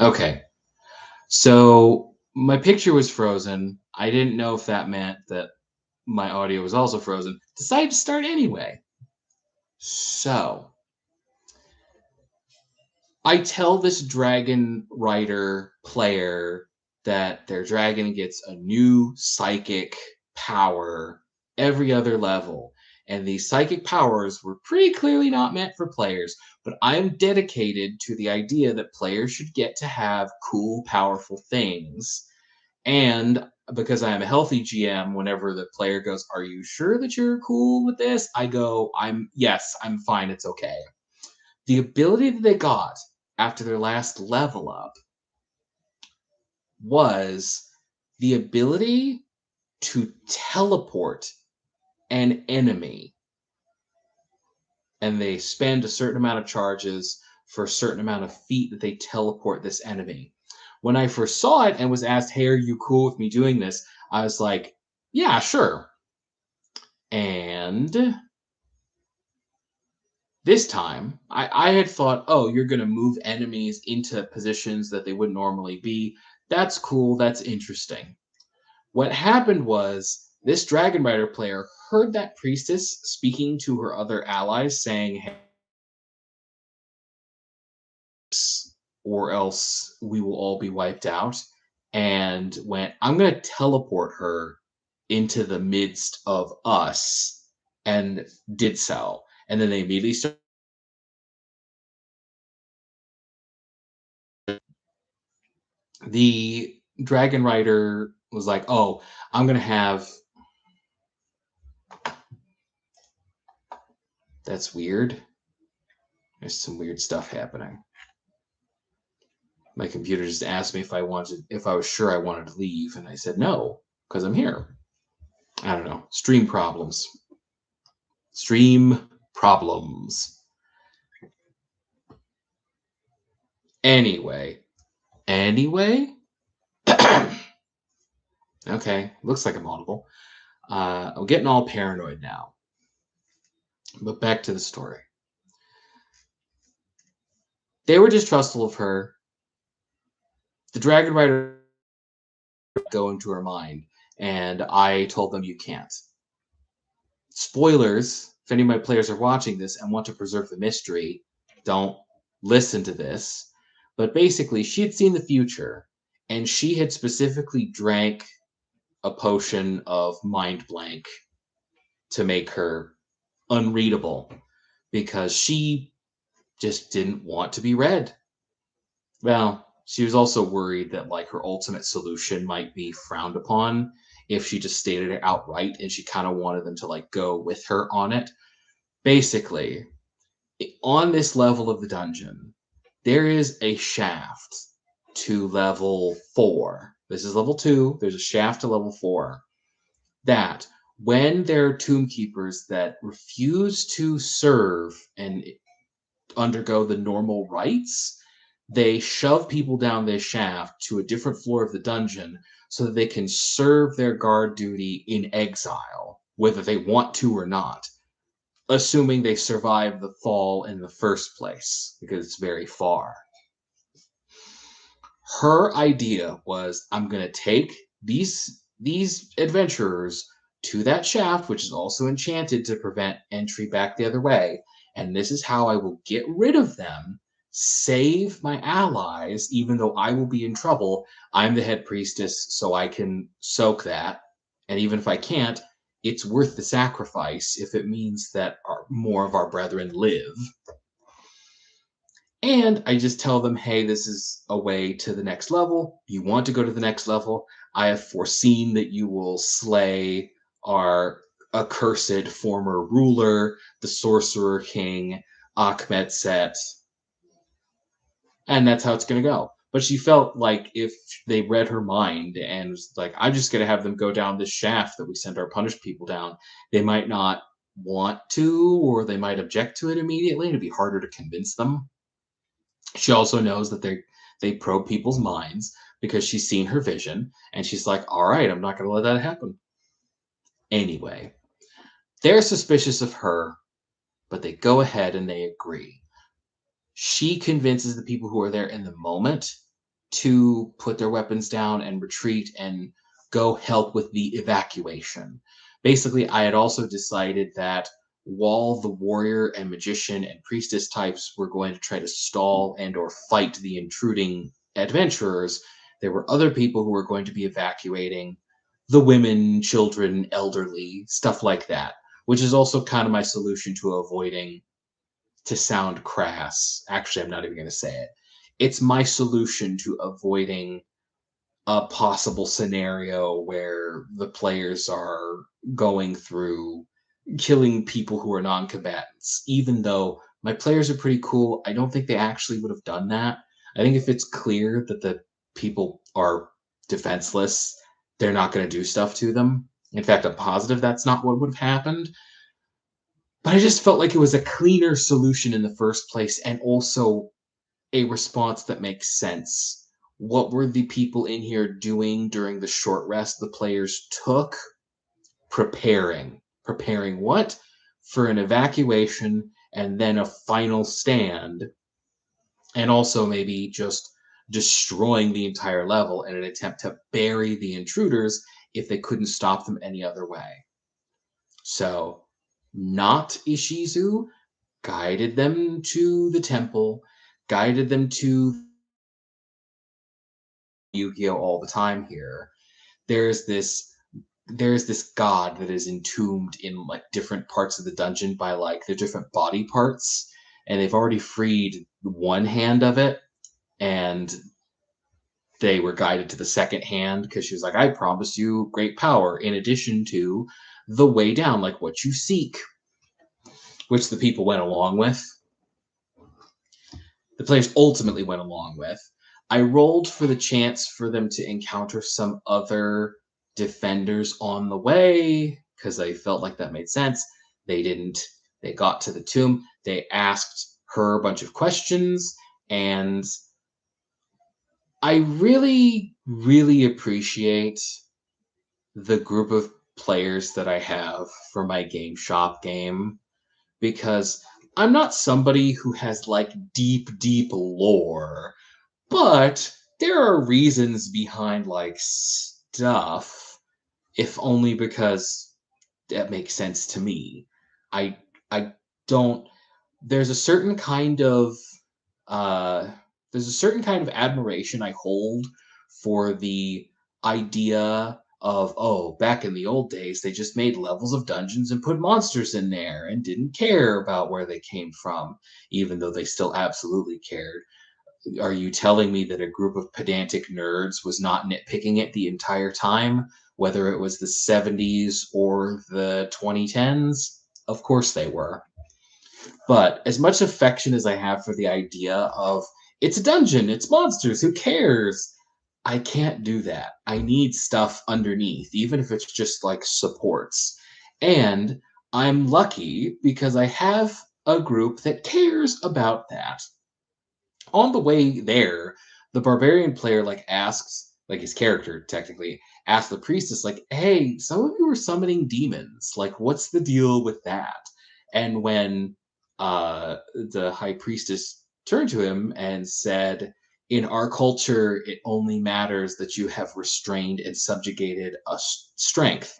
Okay. So my picture was frozen. I didn't know if that meant that my audio was also frozen. Decided to start anyway. So I tell this dragon rider player that their dragon gets a new psychic power every other level. And these psychic powers were pretty clearly not meant for players, but I am dedicated to the idea that players should get to have cool, powerful things. And because I am a healthy GM, whenever the player goes, "Are you sure that you're cool with this?" I go, yes, I'm fine, it's okay. The ability that they got after their last level up was the ability to teleport an enemy, and they spend a certain amount of charges for a certain amount of feet that they teleport this enemy. When I first saw it and was asked, "Hey, are you cool with me doing this?" I was like, "Yeah, sure." And this time, I had thought, "Oh, you're going to move enemies into positions that they wouldn't normally be. That's cool. That's interesting." What happened was this Dragon Rider player heard that priestess speaking to her other allies, saying, "Hey, or else we will all be wiped out," and went, "I'm going to teleport her into the midst of us," and did so. And then they immediately started. The Dragon Rider was like, "Oh, I'm going to have." That's weird. There's some weird stuff happening. My computer just asked me if I was sure I wanted to leave, and I said no because I'm here. I don't know. Stream problems. Stream problems. Anyway. Anyway. Okay. Looks like I'm audible. I'm getting all paranoid now. But back to the story. They were distrustful of her. The Dragon Rider go into her mind, and I told them you can't. Spoilers, if any of my players are watching this and want to preserve the mystery, don't listen to this. But basically, she had seen the future, and she had specifically drank a potion of mind blank to make her unreadable because she just didn't want to be read. Well, she was also worried that like her ultimate solution might be frowned upon if she just stated it outright, and she kind of wanted them to like go with her on it. Basically, on this level of the dungeon, there is a shaft to level 4. This is level 2. There's a shaft to level 4 that when there are tomb keepers that refuse to serve and undergo the normal rites, they shove people down this shaft to a different floor of the dungeon so that they can serve their guard duty in exile, whether they want to or not, assuming they survive the fall in the first place because it's very far. Her idea was, I'm going to take these adventurers to that shaft, which is also enchanted to prevent entry back the other way, and this is how I will get rid of them, save my allies, even though I will be in trouble. I'm the head priestess, so I can soak that, and even if I can't, it's worth the sacrifice if it means that more of our brethren live. And I just tell them, "Hey, this is a way to the next level. You want to go to the next level. I have foreseen that you will slay our accursed former ruler, the Sorcerer King, Ahmed Set." And that's how it's going to go. But she felt like if they read her mind and was like, "I'm just going to have them go down this shaft that we send our punished people down," they might not want to, or they might object to it immediately. It'd be harder to convince them. She also knows that they probe people's minds because she's seen her vision, and she's like, "All right, I'm not going to let that happen." Anyway, they're suspicious of her, but they go ahead and they agree. She convinces the people who are there in the moment to put their weapons down and retreat and go help with the evacuation. Basically, I had also decided that while the warrior and magician and priestess types were going to try to stall and or fight the intruding adventurers, there were other people who were going to be evacuating the women, children, elderly, stuff like that, which is also kind of my solution to avoiding, to sound crass. Actually, I'm not even going to say it. It's my solution to avoiding a possible scenario where the players are going through killing people who are non-combatants. Even though my players are pretty cool, I don't think they actually would have done that. I think if it's clear that the people are defenseless, they're not going to do stuff to them. In fact, I'm positive that's not what would have happened. But I just felt like it was a cleaner solution in the first place, and also a response that makes sense. What were the people in here doing during the short rest the players took? Preparing. Preparing what? For an evacuation and then a final stand, and also maybe just destroying the entire level in an attempt to bury the intruders if they couldn't stop them any other way. So, not Ishizu guided them to the temple, guided them to Yu-Gi-Oh all the time here. There's this there's this god that is entombed in like different parts of the dungeon by like the different body parts, and they've already freed one hand of it, and they were guided to the second hand because she was like, I promise you great power in addition to the way down, like what you seek, which the people went along with. The players ultimately went along with. I rolled for the chance for them to encounter some other defenders on the way because I felt like that made sense. They didn't. They got to the tomb. They asked her a bunch of questions, and I really, really appreciate the group of players that I have for my game shop game, because I'm not somebody who has like deep, deep lore, but there are reasons behind like stuff, if only because that makes sense to me. I I don't there's a certain kind of uh there's a certain kind of admiration I hold for the idea of, oh, back in the old days they just made levels of dungeons and put monsters in there and didn't care about where they came from, even though they still absolutely cared. Are you telling me that a group of pedantic nerds was not nitpicking it the entire time, whether it was the 70s or the 2010s? Of course they were. But as much affection as I have for the idea of it's a dungeon, it's monsters, who cares? I can't do that. I need stuff underneath, even if it's just like supports. And I'm lucky because I have a group that cares about that. On the way there, the barbarian player like asks, like his character technically asks the priestess, like, "Hey, some of you are summoning demons. Like, what's the deal with that?" And when the high priestess turned to him and said, "In our culture, it only matters that you have restrained and subjugated a strength.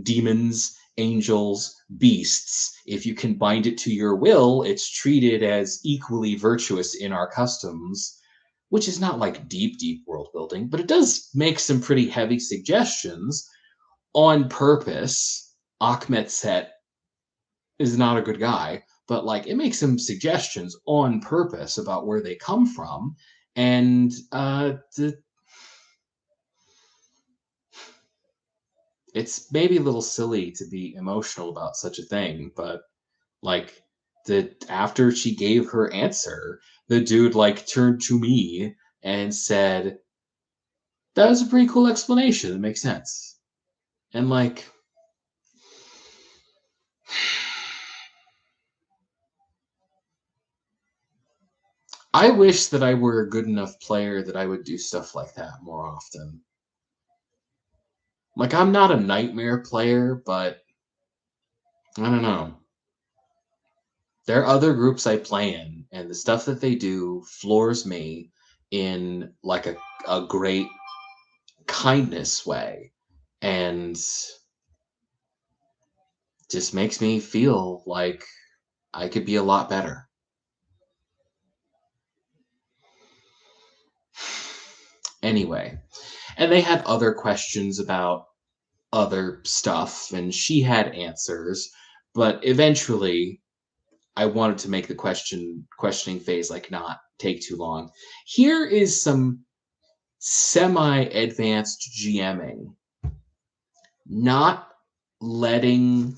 Demons, angels, beasts. If you can bind it to your will, it's treated as equally virtuous in our customs," which is not like deep, deep world building, but it does make some pretty heavy suggestions on purpose. Akhmet is not a good guy, but like it makes some suggestions on purpose about where they come from. And it's maybe a little silly to be emotional about such a thing, but like after she gave her answer, the dude like turned to me and said, "That was a pretty cool explanation. It makes sense." And like I wish that I were a good enough player that I would do stuff like that more often. Like I'm not a nightmare player, but I don't know. There are other groups I play in, and the stuff that they do floors me in like a great kindness way, and just makes me feel like I could be a lot better. Anyway, and they had other questions about other stuff, and she had answers, but eventually I wanted to make the questioning phase like not take too long. Here is some semi-advanced GMing. Not letting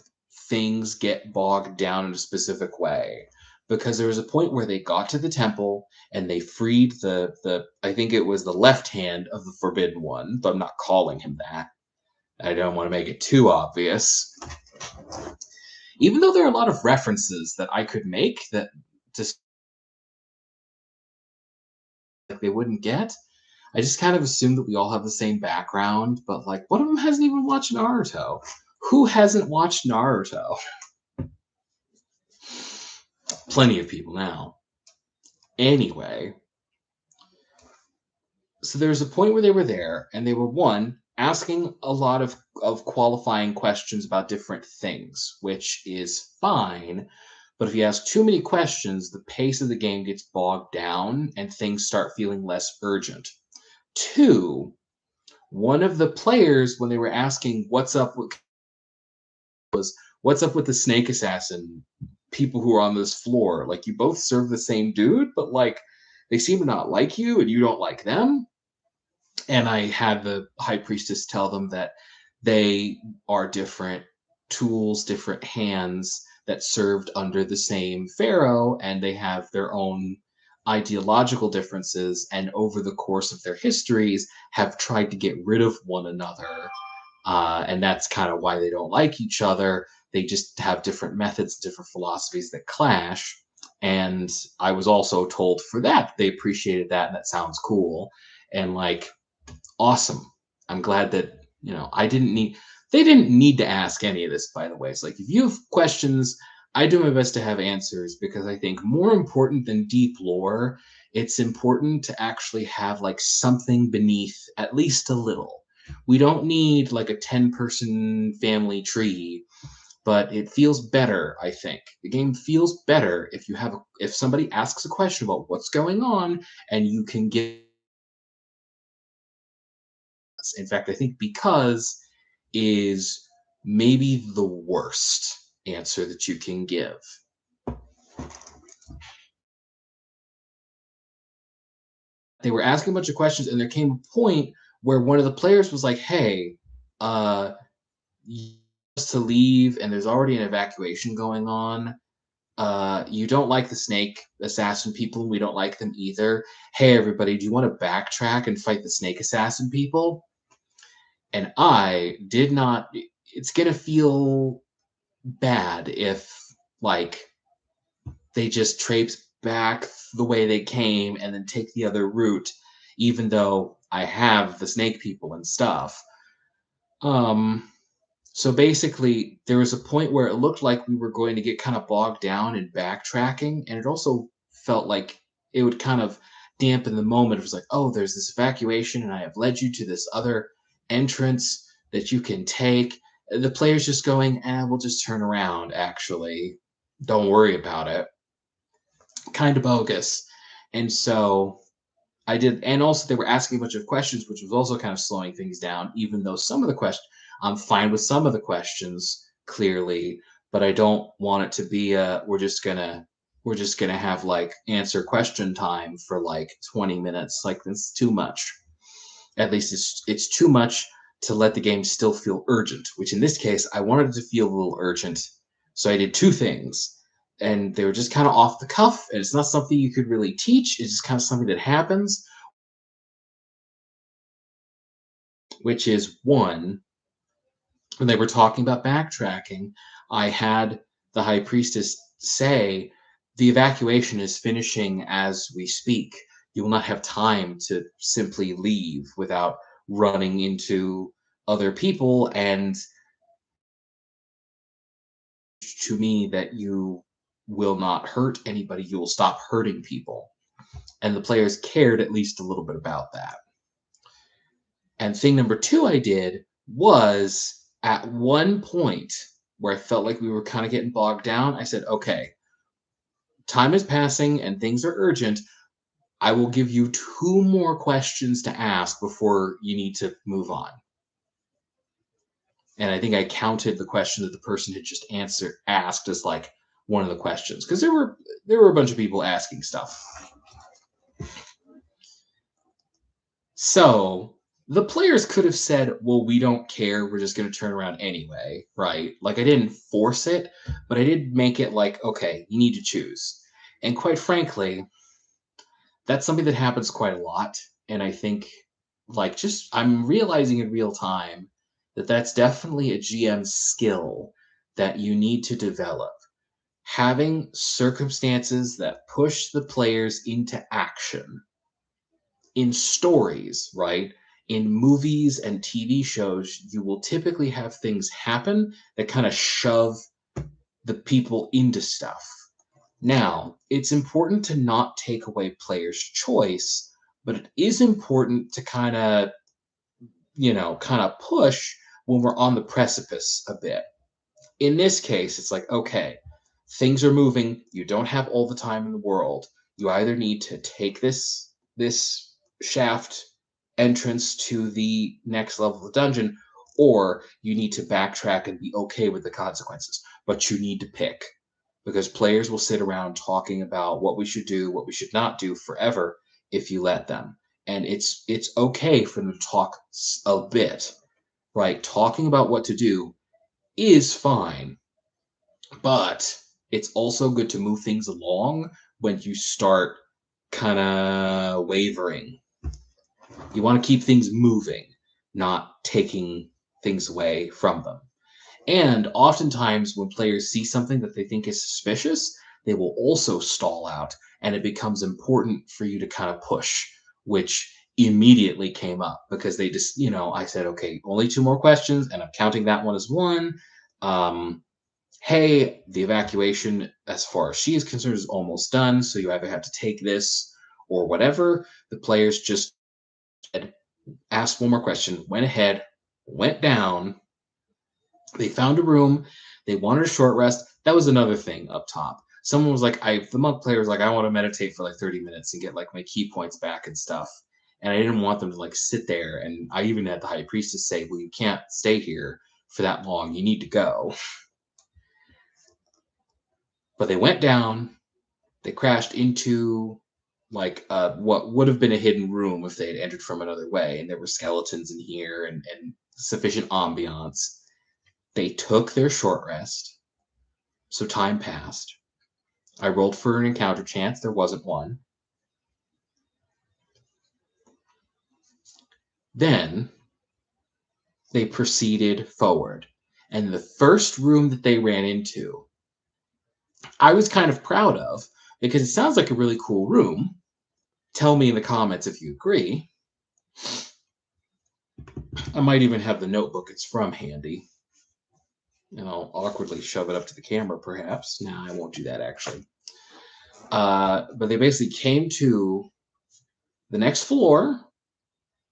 things get bogged down in a specific way. Because there was a point where they got to the temple and they freed the I think it was the left hand of the Forbidden One, but I'm not calling him that. I don't want to make it too obvious. Even though there are a lot of references that I could make that just like they wouldn't get, I just kind of assume that we all have the same background, but like one of them hasn't even watched Naruto. Who hasn't watched Naruto? Plenty of people now. Anyway, so there's a point where they were there and they were one asking a lot of qualifying questions about different things, which is fine. But if you ask too many questions, the pace of the game gets bogged down and things start feeling less urgent. Two, one of the players, when they were asking what's up with the snake assassin people who are on this floor, like you both serve the same dude, but like they seem to not like you and you don't like them. And I had the high priestess tell them that they are different tools, different hands that served under the same pharaoh, and they have their own ideological differences, and over the course of their histories have tried to get rid of one another. And that's kind of why they don't like each other. They just have different methods, different philosophies that clash. And I was also told for that they appreciated that, and that sounds cool. And like, awesome. I'm glad that, they didn't need to ask any of this, by the way. It's like, if you have questions, I do my best to have answers because I think more important than deep lore, it's important to actually have like something beneath at least a little. We don't need like a 10-person family tree, but it feels better, I think. The game feels better if if somebody asks a question about what's going on and you can give. In fact, I think because is maybe the worst answer that you can give. They were asking a bunch of questions, and there came a point where one of the players was like, "Hey, you to leave, and there's already an evacuation going on. You don't like the snake assassin people. We don't like them either. Hey, everybody, do you want to backtrack and fight the snake assassin people?" And I did not. It's gonna feel bad if like they just traipse back the way they came and then take the other route, even though I have the snake people and stuff. Um, so basically, there was a point where it looked like we were going to get kind of bogged down in backtracking, and it also felt like it would kind of dampen the moment. It was like, oh, there's this evacuation, and I have led you to this other entrance that you can take. The player's just going, we'll just turn around, actually. Don't worry about it. Kind of bogus. And so I did, and also they were asking a bunch of questions, which was also kind of slowing things down, even though some of the questions, I'm fine with some of the questions, clearly, but I don't want it to be we're just gonna have like answer question time for like 20 minutes. Like that's too much. At least it's too much to let the game still feel urgent, which in this case I wanted it to feel a little urgent. So I did two things. And they were just kind of off the cuff, and it's not something you could really teach. It's just kind of something that happens, which is one, when they were talking about backtracking, I had the high priestess say, the evacuation is finishing as we speak. You will not have time to simply leave without running into other people, and to me that you will not hurt anybody, you will stop hurting people. And the players cared at least a little bit about that. And thing number two I did was at one point where I felt like we were kind of getting bogged down, I said, okay, time is passing and things are urgent. I will give you two more questions to ask before you need to move on. And I think I counted the question that the person had just asked as like one of the questions, because there were a bunch of people asking stuff. So the players could have said, well, we don't care, we're just going to turn around anyway, right? Like I didn't force it, but I did make it like, okay, you need to choose. And quite frankly, that's something that happens quite a lot. And I think like just I'm realizing in real time that that's definitely a GM skill that you need to develop. Having circumstances that push the players into action in stories, right? In movies and TV shows, you will typically have things happen that kind of shove the people into stuff. Now, it's important to not take away players' choice, but it is important to kind of, kind of push when we're on the precipice a bit. In this case, it's like, okay, things are moving. You don't have all the time in the world. You either need to take this shaft entrance to the next level of the dungeon, or you need to backtrack and be okay with the consequences. But you need to pick, because players will sit around talking about what we should do, what we should not do forever if you let them. And it's okay for them to talk a bit, right? Talking about what to do is fine, but it's also good to move things along when you start kind of wavering. You want to keep things moving, not taking things away from them. And oftentimes, when players see something that they think is suspicious, they will also stall out, and it becomes important for you to kind of push, which immediately came up because they just, I said, okay, only two more questions, and I'm counting that one as one. Hey, the evacuation, as far as she is concerned, is almost done, so you either have to take this or whatever. The players just asked one more question, went ahead, went down. They found a room. They wanted a short rest. That was another thing up top. Someone was like, the monk player was like, I want to meditate for like 30 minutes and get like my key points back and stuff. And I didn't want them to like sit there. And I even had the high priestess say, well, you can't stay here for that long. You need to go. But they went down. They crashed into like what would have been a hidden room if they had entered from another way. And there were skeletons in here and sufficient ambiance. They took their short rest. So time passed. I rolled for an encounter chance. There wasn't one. Then they proceeded forward. And the first room that they ran into, I was kind of proud of because it sounds like a really cool room. Tell me in the comments if you agree. I might even have the notebook it's from handy. And I'll awkwardly shove it up to the camera, perhaps. No, I won't do that, actually. But they basically came to the next floor,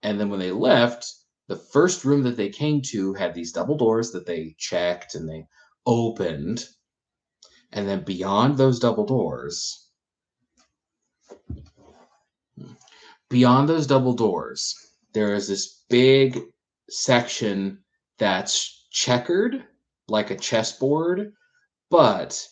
and then when they left, the first room that they came to had these double doors that they checked and they opened. And then beyond those double doors, there is this big section that's checkered like a chessboard, but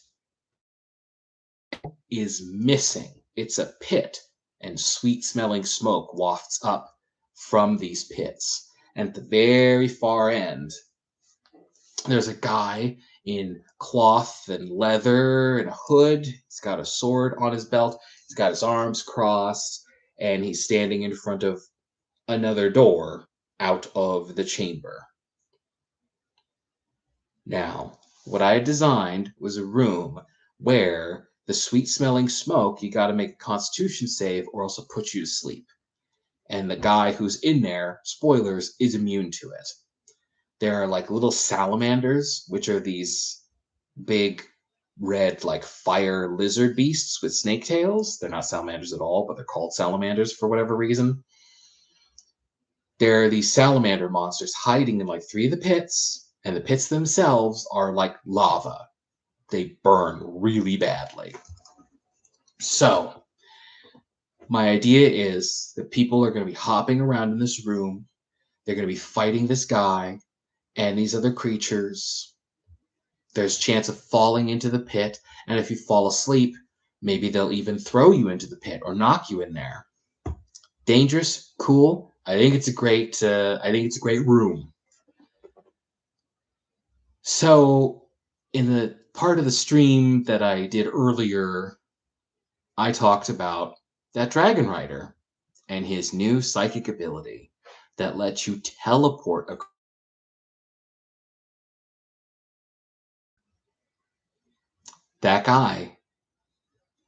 is missing. It's a pit, and sweet smelling smoke wafts up from these pits. And at the very far end, there's a guy in cloth and leather and a hood. He's got a sword on his belt. He's got his arms crossed, and he's standing in front of another door out of the chamber. Now, what I had designed was a room where the sweet smelling smoke, you got to make a constitution save or else it'll put you to sleep. And the guy who's in there, spoilers, is immune to it. There are like little salamanders, which are these big red, like fire lizard beasts with snake tails. They're not salamanders at all, but they're called salamanders for whatever reason. There are these salamander monsters hiding in like 3 of the pits, and the pits themselves are like lava. They burn really badly. So, my idea is that people are going to be hopping around in this room. They're going to be fighting this guy and these other creatures. There's a chance of falling into the pit, and if you fall asleep, maybe they'll even throw you into the pit or knock you in there. Dangerous, cool. I think it's a great room. So, in the part of the stream that I did earlier, I talked about that Dragon Rider and his new psychic ability that lets you teleport across. That guy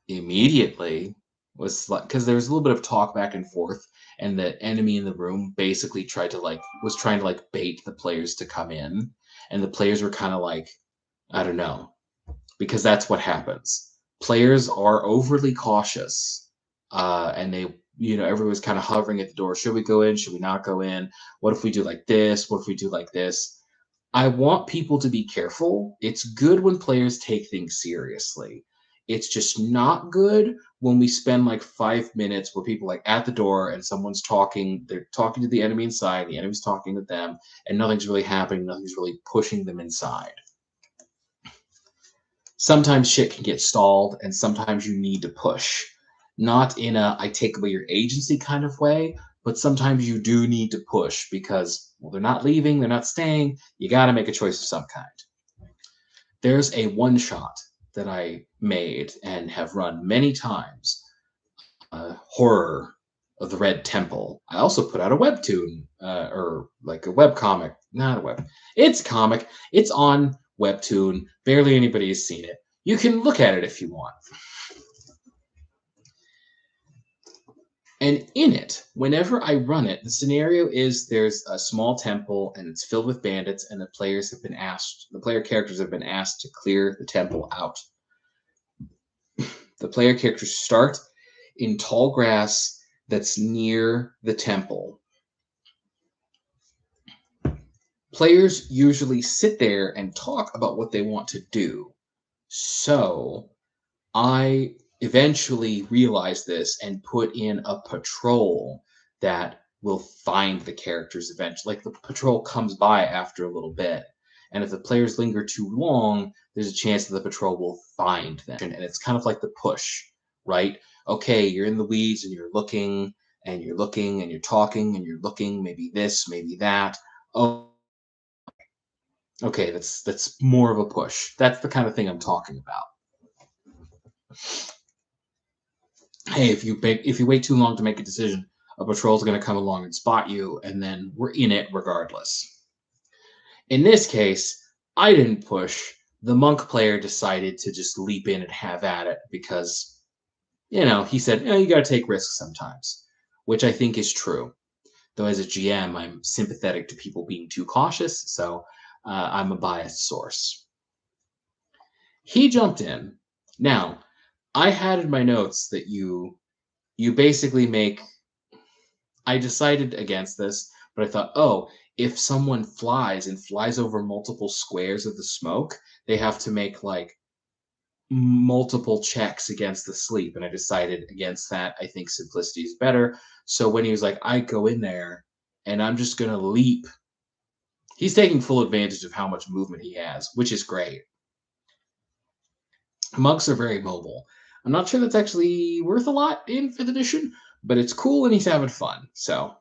immediately was like, because there was a little bit of talk back and forth, and the enemy in the room basically was trying to bait the players to come in, and the players were kind of like, I don't know, because that's what happens. Players are overly cautious, and everyone's kind of hovering at the door. Should we go in? Should we not go in? What if we do like this? What if we do like this? I want people to be careful. It's good when players take things seriously. It's just not good when we spend like 5 minutes where people like at the door and someone's talking, they're talking to the enemy inside, the enemy's talking to them, and nothing's really happening, nothing's really pushing them inside. Sometimes shit can get stalled, and sometimes you need to push. Not in a I take away your agency kind of way, but sometimes you do need to push because, well, they're not leaving, they're not staying. You got to make a choice of some kind. There's a one shot that I made and have run many times, Horror of the Red Temple. I also put out a webtoon, or like a web comic. Not a web. It's a comic. It's on Webtoon. Barely anybody has seen it. You can look at it if you want. And in it, whenever I run it, the scenario is there's a small temple and it's filled with bandits, and the player characters have been asked to clear the temple out. The player characters start in tall grass that's near the temple. Players usually sit there and talk about what they want to do. So I eventually realized this and put in a patrol that will find the characters eventually. Like the patrol comes by after a little bit. And if the players linger too long, there's a chance that the patrol will find them. And it's kind of like the push, right? Okay, you're in the weeds and you're looking and you're looking and you're talking and you're looking, maybe this, maybe that. Oh, okay, that's more of a push. That's the kind of thing I'm talking about. Hey, if you wait too long to make a decision, a patrol's going to come along and spot you, and then we're in it regardless. In this case, I didn't push. The monk player decided to just leap in and have at it because, he said, you got to take risks sometimes, which I think is true. Though as a GM, I'm sympathetic to people being too cautious, so I'm a biased source. He jumped in. Now, I had in my notes that you basically make. I decided against this, but I thought, if someone flies over multiple squares of the smoke, they have to make like multiple checks against the sleep. And I decided against that. I think simplicity is better. So when he was like, I go in there and I'm just going to leap, he's taking full advantage of how much movement he has, which is great. Monks are very mobile. I'm not sure that's actually worth a lot in 5th edition, but it's cool and he's having fun. So,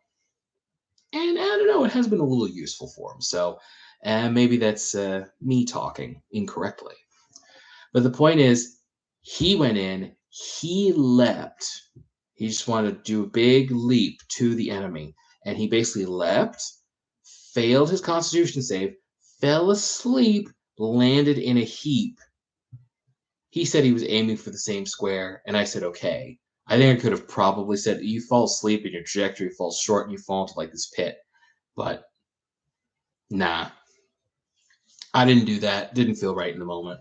and I don't know, it has been a little useful for him. So, maybe that's me talking incorrectly. But the point is, he went in, he leapt. He just wanted to do a big leap to the enemy. And he basically leapt, failed his constitution save, fell asleep, landed in a heap. He said he was aiming for the same square, and I said, okay. I think I could have probably said, you fall asleep and your trajectory falls short and you fall into like this pit. But nah. I didn't do that. Didn't feel right in the moment.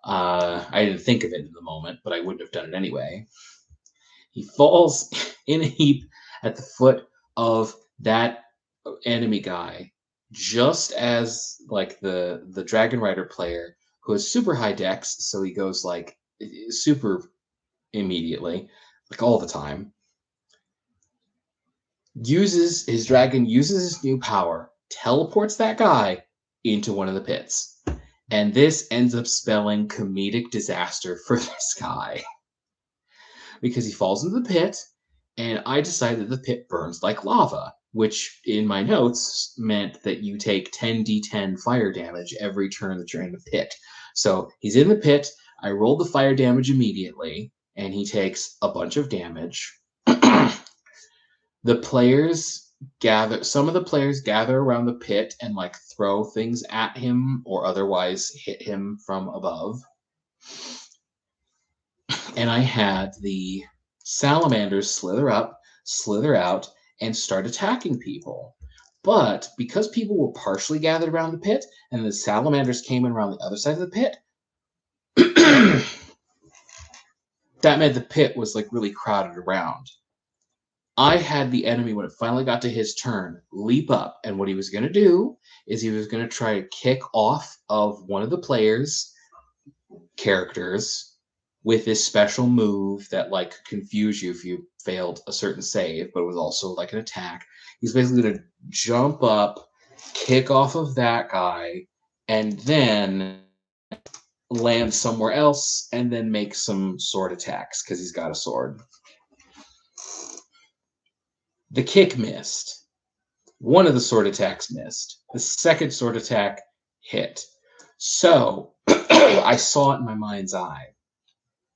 I didn't think of it in the moment, but I wouldn't have done it anyway. He falls in a heap at the foot of that enemy guy, just as like the Dragon Rider player who has super high dex, so he goes like super immediately, like all the time. Uses his new power, teleports that guy into one of the pits. And this ends up spelling comedic disaster for this guy because he falls into the pit, and I decided that the pit burns like lava, which in my notes meant that you take 10d10 fire damage every turn that you're in the pit. So he's in the pit. I rolled the fire damage immediately, and he takes a bunch of damage. The players some of the players gather around the pit and like throw things at him or otherwise hit him from above. And I had the salamanders slither up, slither out, and start attacking people. But because people were partially gathered around the pit and the salamanders came in around the other side of the pit, that meant the pit was like really crowded around. I had the enemy, when it finally got to his turn, leap up, and what he was going to do is he was going to try to kick off of one of the players' characters with this special move that like confuse you if you failed a certain save, but it was also like an attack. He's basically going to jump up, kick off of that guy, and then land somewhere else, and then make some sword attacks because he's got a sword. The kick missed. One of the sword attacks missed. The second sword attack hit. So I saw it in my mind's eye.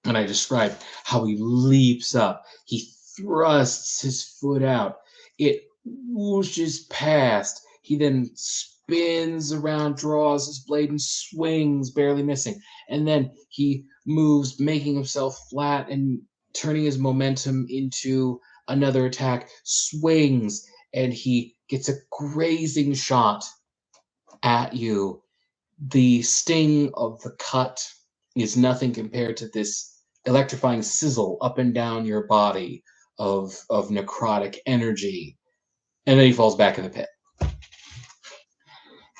And I described how he leaps up. He thrusts his foot out. It whooshes past. He then spins around, draws his blade, and swings, barely missing. And then he moves, making himself flat and turning his momentum into another attack, swings, and he gets a grazing shot at you. The sting of the cut is nothing compared to this electrifying sizzle up and down your body of necrotic energy. And then he falls back in the pit.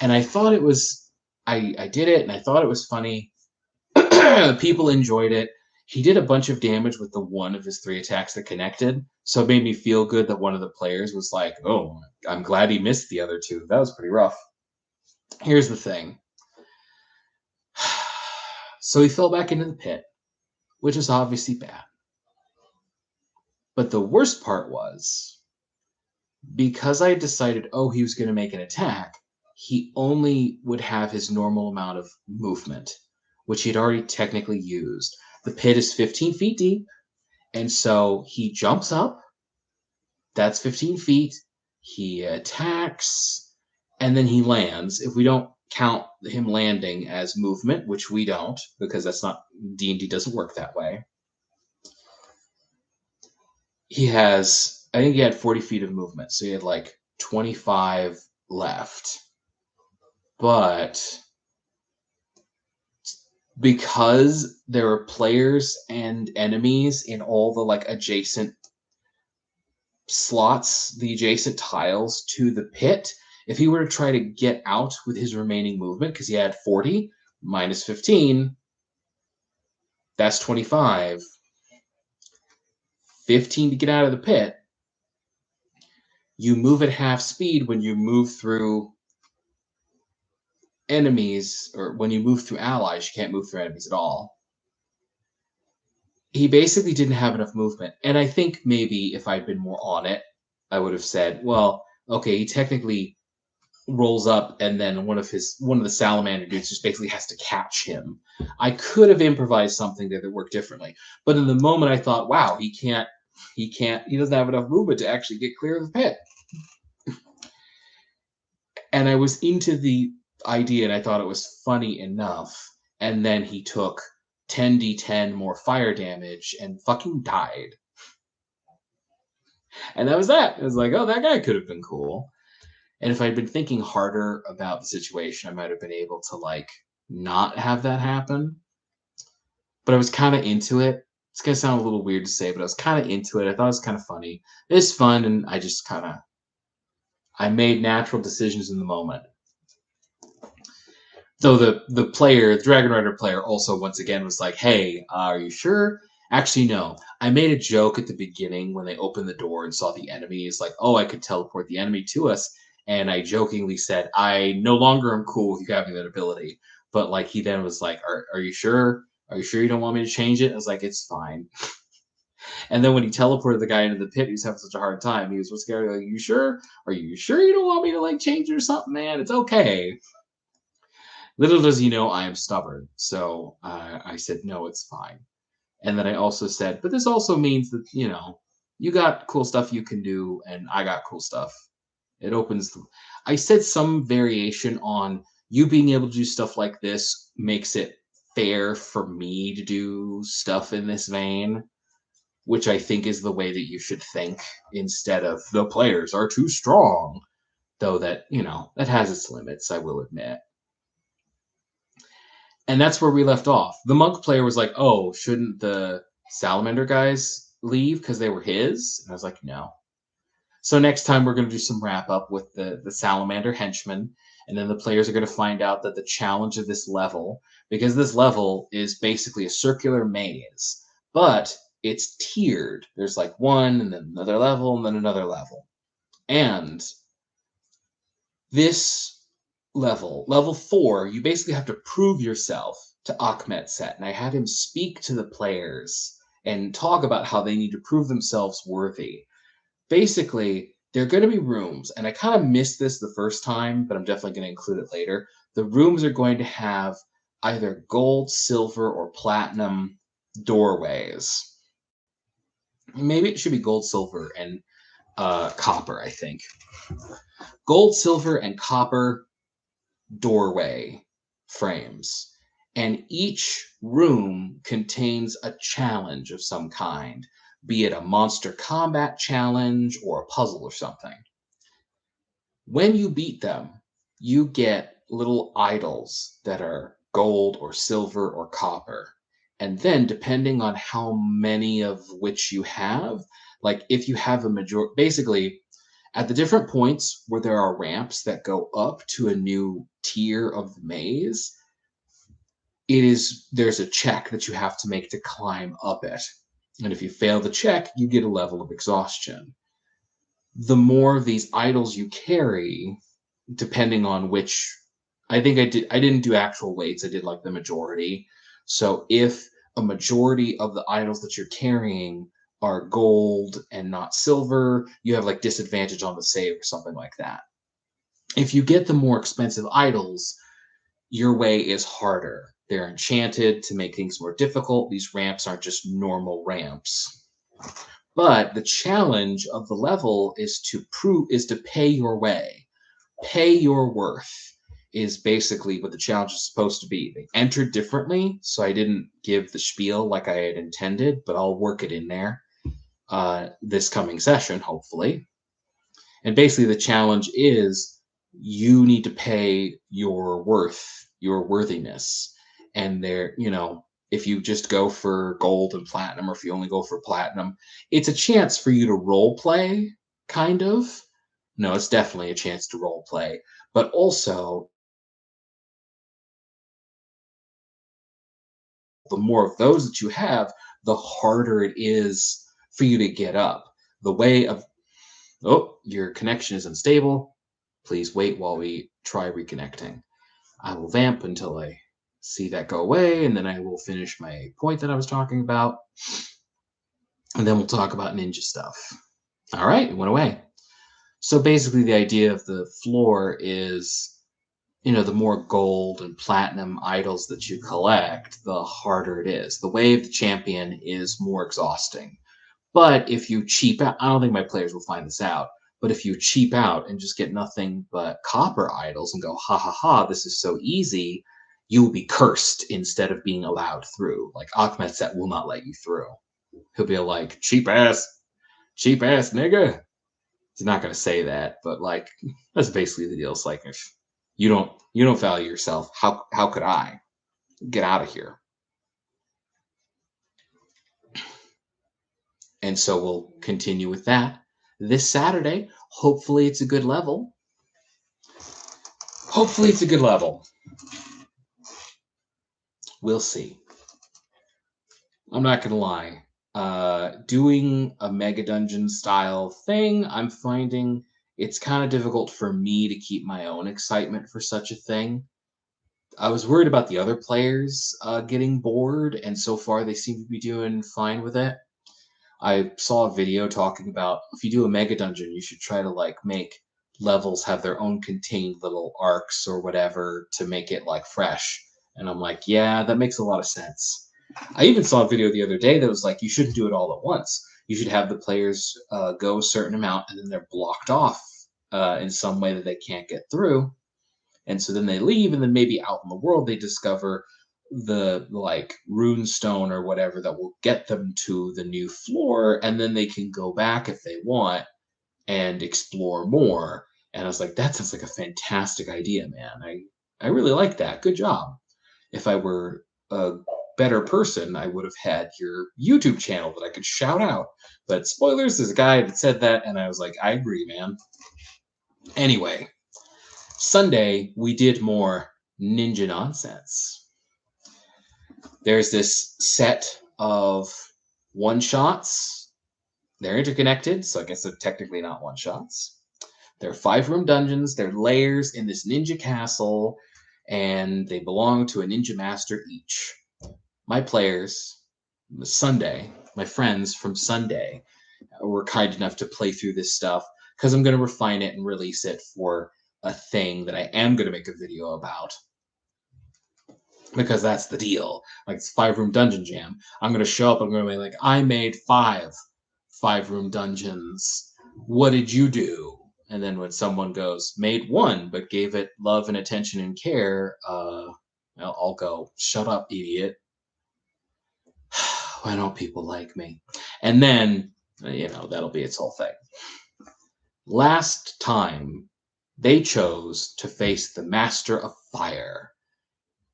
And I thought it was, I did it and I thought it was funny. People enjoyed it. He did a bunch of damage with the one of his 3 attacks that connected. So it made me feel good that one of the players was like, oh, I'm glad he missed the other 2. That was pretty rough. Here's the thing. So he fell back into the pit, which is obviously bad. But the worst part was, because I decided, oh, he was going to make an attack, he only would have his normal amount of movement, which he'd already technically used. The pit is 15 feet deep, and so he jumps up. That's 15 feet. He attacks, and then he lands. If we don't count him landing as movement, which we don't, because that's not, D&D doesn't work that way. I think he had 40 feet of movement, so he had like 25 left. But because there are players and enemies in all the like adjacent slots, the adjacent tiles to the pit, if he were to try to get out with his remaining movement, because he had 40 minus 15, that's 25. 15 to get out of the pit. You move at half speed when you move through enemies, or when you move through allies. You can't move through enemies at all. He basically didn't have enough movement. And I think maybe if I'd been more on it, I would have said, well, okay, he technically rolls up and then one of the salamander dudes just basically has to catch him. I could have improvised something there that worked differently. But in the moment I thought, wow, he doesn't have enough movement to actually get clear of the pit. And I was into the idea and I thought it was funny enough. And then he took 10d10 more fire damage and fucking died. And that was that. It was like, oh, that guy could have been cool. And if I'd been thinking harder about the situation, I might have been able to like not have that happen. but I was kind of into it. It's gonna sound a little weird to say, but I was kind of into it. I thought it was kind of funny. It's fun, and I just kind of I made natural decisions in the moment. Though the player, the Dragon Rider player, also once again was like, "Hey, are you sure?" Actually, no. I made a joke at the beginning when they opened the door and saw the enemies, like, "Oh, I could teleport the enemy to us," and I jokingly said, "I no longer am cool with you having that ability." But like he then was like, "Are you sure? Are you sure you don't want me to change it?" I was like, "It's fine." And then when he teleported the guy into the pit, he was having such a hard time. He was so scared. Like, "You sure? Are you sure you don't want me to like change it or something, man? It's okay." Little does he know I am stubborn. So I said, no, it's fine. And then I also said, but this also means that, you got cool stuff you can do, and I got cool stuff. It opens. I said some variation on you being able to do stuff like this makes it fair for me to do stuff in this vein, which I think is the way that you should think instead of the players are too strong. Though that, that has its limits, I will admit. And that's where we left off. The monk player was like, "Oh, shouldn't the salamander guys leave because they were his?" And I was like, "No." So next time we're going to do some wrap up with the salamander henchmen, and then the players are going to find out that the challenge of this level, because this level is basically a circular maze, but it's tiered. There's like one, and then another level, and then another level. And this level 4, you basically have to prove yourself to Akhmet-Set. And I had him speak to the players and talk about how they need to prove themselves worthy. Basically, there are going to be rooms, and I kind of missed this the first time, but I'm definitely going to include it later. The rooms are going to have either gold, silver, or platinum doorways. Maybe it should be gold, silver, and copper, I think. Gold, silver, and copper doorway frames, and each room contains a challenge of some kind, be it a monster combat challenge or a puzzle or something. When you beat them, you get little idols that are gold or silver or copper. And then, depending on how many of which you have, like if you have a major, basically, at the different points where there are ramps that go up to a new tier of the maze, there's a check that you have to make to climb up it. And if you fail the check, you get a level of exhaustion. The more of these idols you carry, depending on which, I didn't do actual weights, I did like the majority. So if a majority of the idols that you're carrying are gold and not silver, you have like disadvantage on the save or something like that. If you get the more expensive idols, your way is harder. They're enchanted to make things more difficult. These ramps aren't just normal ramps. But the challenge of the level is to pay your way. Pay your worth is basically what the challenge is supposed to be. They entered differently, so I didn't give the spiel like I had intended, but I'll work it in there this coming session, hopefully. And basically, the challenge is you need to pay your worth, your worthiness. And if you just go for gold and platinum, or if you only go for platinum, it's a chance for you to role play, kind of. No, it's definitely a chance to role play, but also the more of those that you have, the harder it is for you to get up. The way of, oh, your connection is unstable. Please wait while we try reconnecting. I will vamp until I see that go away, and then I will finish my point that I was talking about. And then we'll talk about ninja stuff. All right, it went away. So basically, the idea of the floor is, the more gold and platinum idols that you collect, the harder it is. The way of the champion is more exhausting. But if you cheap out, I don't think my players will find this out, but if you cheap out and just get nothing but copper idols and go, ha ha ha, this is so easy, you will be cursed instead of being allowed through. Like Akhmet-Set will not let you through. He'll be like, cheap ass nigga. He's not gonna say that, but like that's basically the deal. It's like if you don't value yourself, how could I? Get out of here. And so we'll continue with that this Saturday. Hopefully it's a good level. Hopefully it's a good level. We'll see. I'm not going to lie. Doing a Mega Dungeon style thing, I'm finding it's kind of difficult for me to keep my own excitement for such a thing. I was worried about the other players getting bored, and so far they seem to be doing fine with it. I saw a video talking about if you do a Mega Dungeon, you should try to like make levels have their own contained little arcs or whatever to make it like fresh. And I'm like, yeah, that makes a lot of sense. I even saw a video the other day that was like, you shouldn't do it all at once. You should have the players go a certain amount and then they're blocked off in some way that they can't get through. And so then they leave, and then maybe out in the world they discover the like rune stone or whatever that will get them to the new floor, and then they can go back if they want and explore more. And I was like, that sounds like a fantastic idea, man. I really like that. Good job. If I were a better person, I would have had your YouTube channel that I could shout out. But spoilers, there's a guy that said that, and I was like, I agree, man. Anyway, Sunday, we did more ninja nonsense. There's this set of one-shots. They're interconnected, so I guess they're technically not one-shots. They're 5-room dungeons. They're layers in this ninja castle, and they belong to a ninja master each. My players, Sunday, my friends from Sunday, were kind enough to play through this stuff because I'm going to refine it and release it for a thing that I am going to make a video about, because that's the deal. Like, it's 5-room dungeon jam. I'm going to show up. I'm going to be like, I made 5-room dungeons. What did you do? And then when someone goes, made 1, but gave it love and attention and care, I'll go, shut up, idiot. Why don't people like me? And then, that'll be its whole thing. Last time, they chose to face the Master of Fire.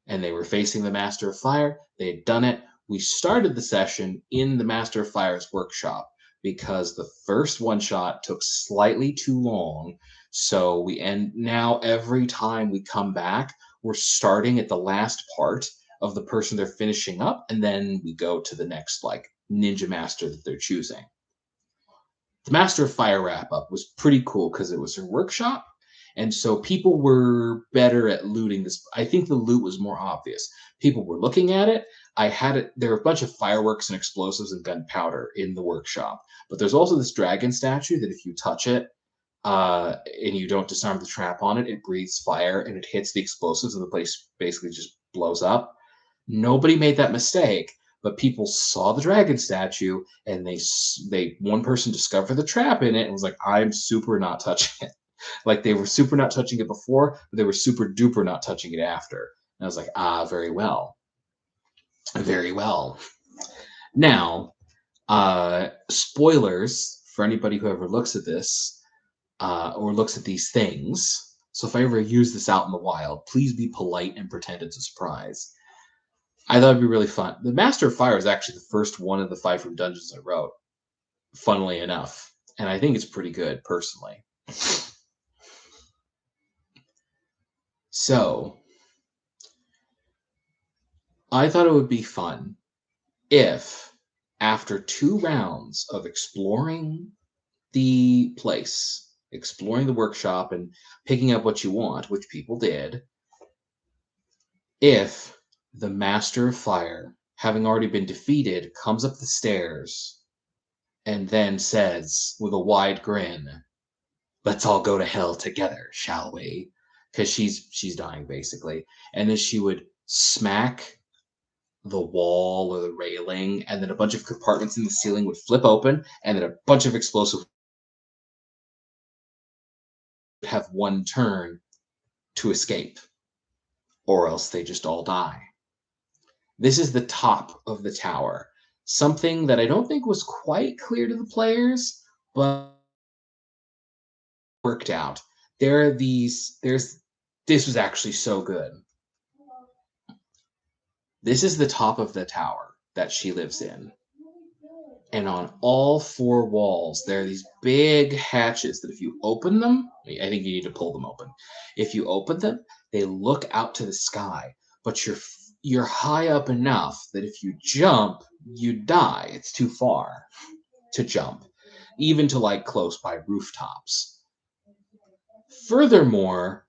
And they were facing the Master of Fire. They had done it. We started the session in the Master of Fire's workshop because the first one-shot took slightly too long. So now every time we come back, we're starting at the last part of the person they're finishing up, and then we go to the next like ninja master that they're choosing. The Master of Fire wrap-up was pretty cool because it was her workshop, and so people were better at looting this. I think the loot was more obvious. People were looking at it. There were a bunch of fireworks and explosives and gunpowder in the workshop, but there's also this dragon statue that if you touch it and you don't disarm the trap on it, it breathes fire and it hits the explosives and the place basically just blows up. Nobody made that mistake, but people saw the dragon statue and one person discovered the trap in it and was like, I'm super not touching it. Like, they were super not touching it before, but they were super duper not touching it after. And I was like, very well. Very well. Now, spoilers for anybody who ever looks at this or looks at these things. So if I ever use this out in the wild, please be polite and pretend it's a surprise. I thought it'd be really fun. The Master of Fire is actually the first one of the 5-room dungeons I wrote, funnily enough. And I think it's pretty good, personally. So, I thought it would be fun if, after 2 rounds of exploring the place, exploring the workshop, and picking up what you want, which people did, if the Master of Fire, having already been defeated, comes up the stairs and then says with a wide grin, let's all go to hell together, shall we? Because she's dying, basically. And then she would smack the wall or the railing, and then a bunch of compartments in the ceiling would flip open, and then a bunch of explosives would have one turn to escape, or else they just all die. This is the top of the tower. Something that I don't think was quite clear to the players, but worked out. This was actually so good. This is the top of the tower that she lives in. And on all four walls, there are these big hatches that if you open them, I think you need to pull them open. If you open them, they look out to the sky, but you're high up enough that if you jump, you die. It's too far to jump, even to like close by rooftops. Furthermore,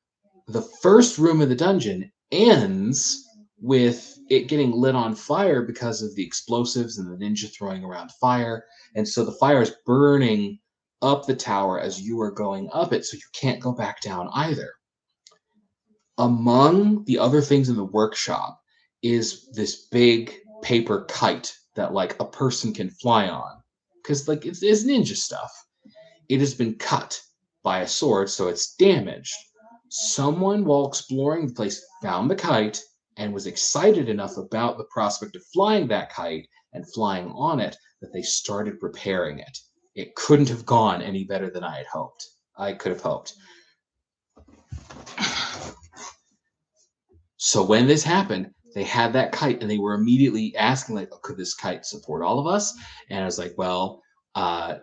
the first room of the dungeon ends with it getting lit on fire because of the explosives and the ninja throwing around fire. And so the fire is burning up the tower as you are going up it, so you can't go back down either. Among the other things in the workshop is this big paper kite that like a person can fly on. Because like it's ninja stuff. It has been cut by a sword, so it's damaged. Someone, while exploring the place, found the kite and was excited enough about the prospect of flying that kite and flying on it that they started repairing it. It couldn't have gone any better than I had hoped. I could have hoped. So when this happened, they had that kite and they were immediately asking, like, oh, could this kite support all of us? And I was like, well,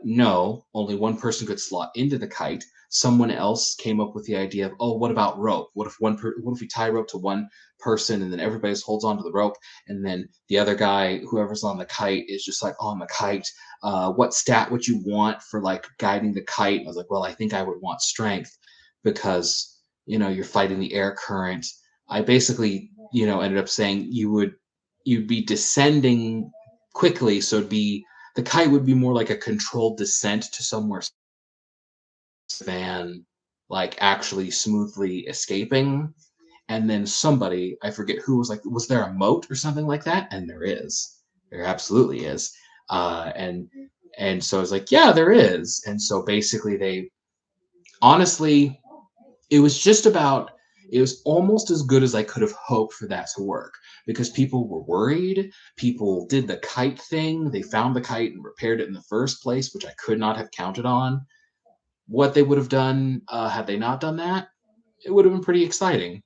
no, only one person could slot into the kite. Someone else came up with the idea of, oh, what about rope? What if what if we tie rope to one person and then everybody else holds onto the rope, and then the other guy, whoever's on the kite, is just like on the kite. What stat would you want for like guiding the kite? I was like, well, I think I would want strength because you're fighting the air current. I basically ended up saying you'd be descending quickly, so the kite would be more like a controlled descent to somewhere than like actually smoothly escaping. And then somebody, I forget who, was like, was there a moat or something like that? And there absolutely is. And so I was like, yeah, there is. And so basically honestly, it was almost as good as I could have hoped for that to work, because people were worried. People did the kite thing. They found the kite and repaired it in the first place, which I could not have counted on. What they would have done had they not done that, it would have been pretty exciting.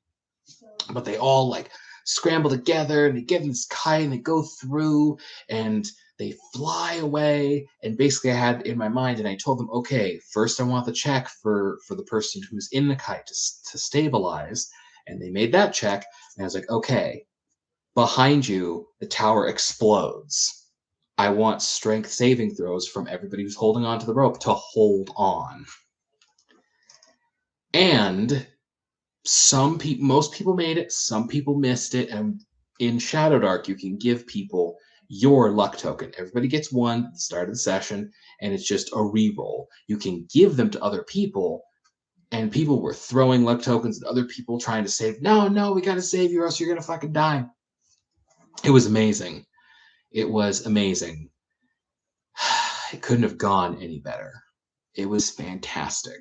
But they all like scramble together and they get in this kite and they go through and they fly away. And basically I had in my mind, and I told them, okay, first I want the check for the person who's in the kite to stabilize. And they made that check. And I was like, okay, behind you, the tower explodes. I want strength saving throws from everybody who's holding onto the rope to hold on. And most people made it, some people missed it, and in Shadowdark, you can give people your luck token. Everybody gets one at the start of the session, and it's just a reroll. You can give them to other people, and people were throwing luck tokens at other people trying to save. No, we gotta save you or else you're gonna fucking die. It was amazing. It was amazing. It couldn't have gone any better. It was fantastic.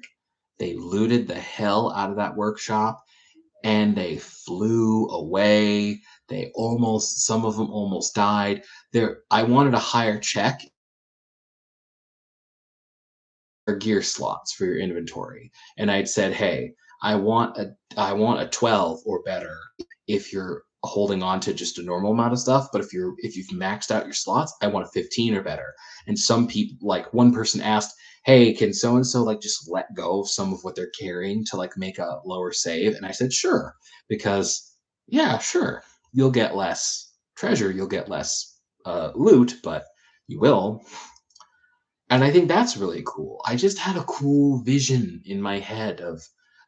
They looted the hell out of that workshop and they flew away. Some of them almost died. I wanted a higher check for gear slots for your inventory. And I'd said, hey, I want a 12 or better if you're holding on to just a normal amount of stuff, but if you've maxed out your slots, I want a 15 or better. And some people, like one person asked, hey, can so and so like just let go of some of what they're carrying to like make a lower save? And I said, sure, because yeah, sure, you'll get less treasure, you'll get less loot, but you will. And I think that's really cool. I just had a cool vision in my head of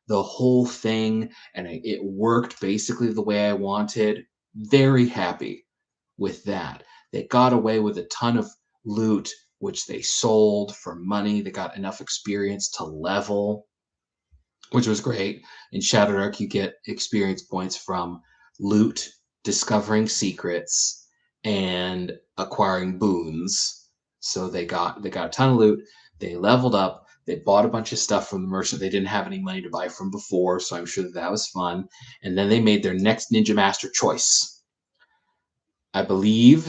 the whole thing, and it worked basically the way I wanted. Very happy with that. They got away with a ton of loot, which they sold for money. They got enough experience to level, which was great. In Shadowdark, you get experience points from loot, discovering secrets, and acquiring boons. So they got a ton of loot. They leveled up. They bought a bunch of stuff from the merchant they didn't have any money to buy from before, so I'm sure that was fun. And then they made their next Ninja Master choice. I believe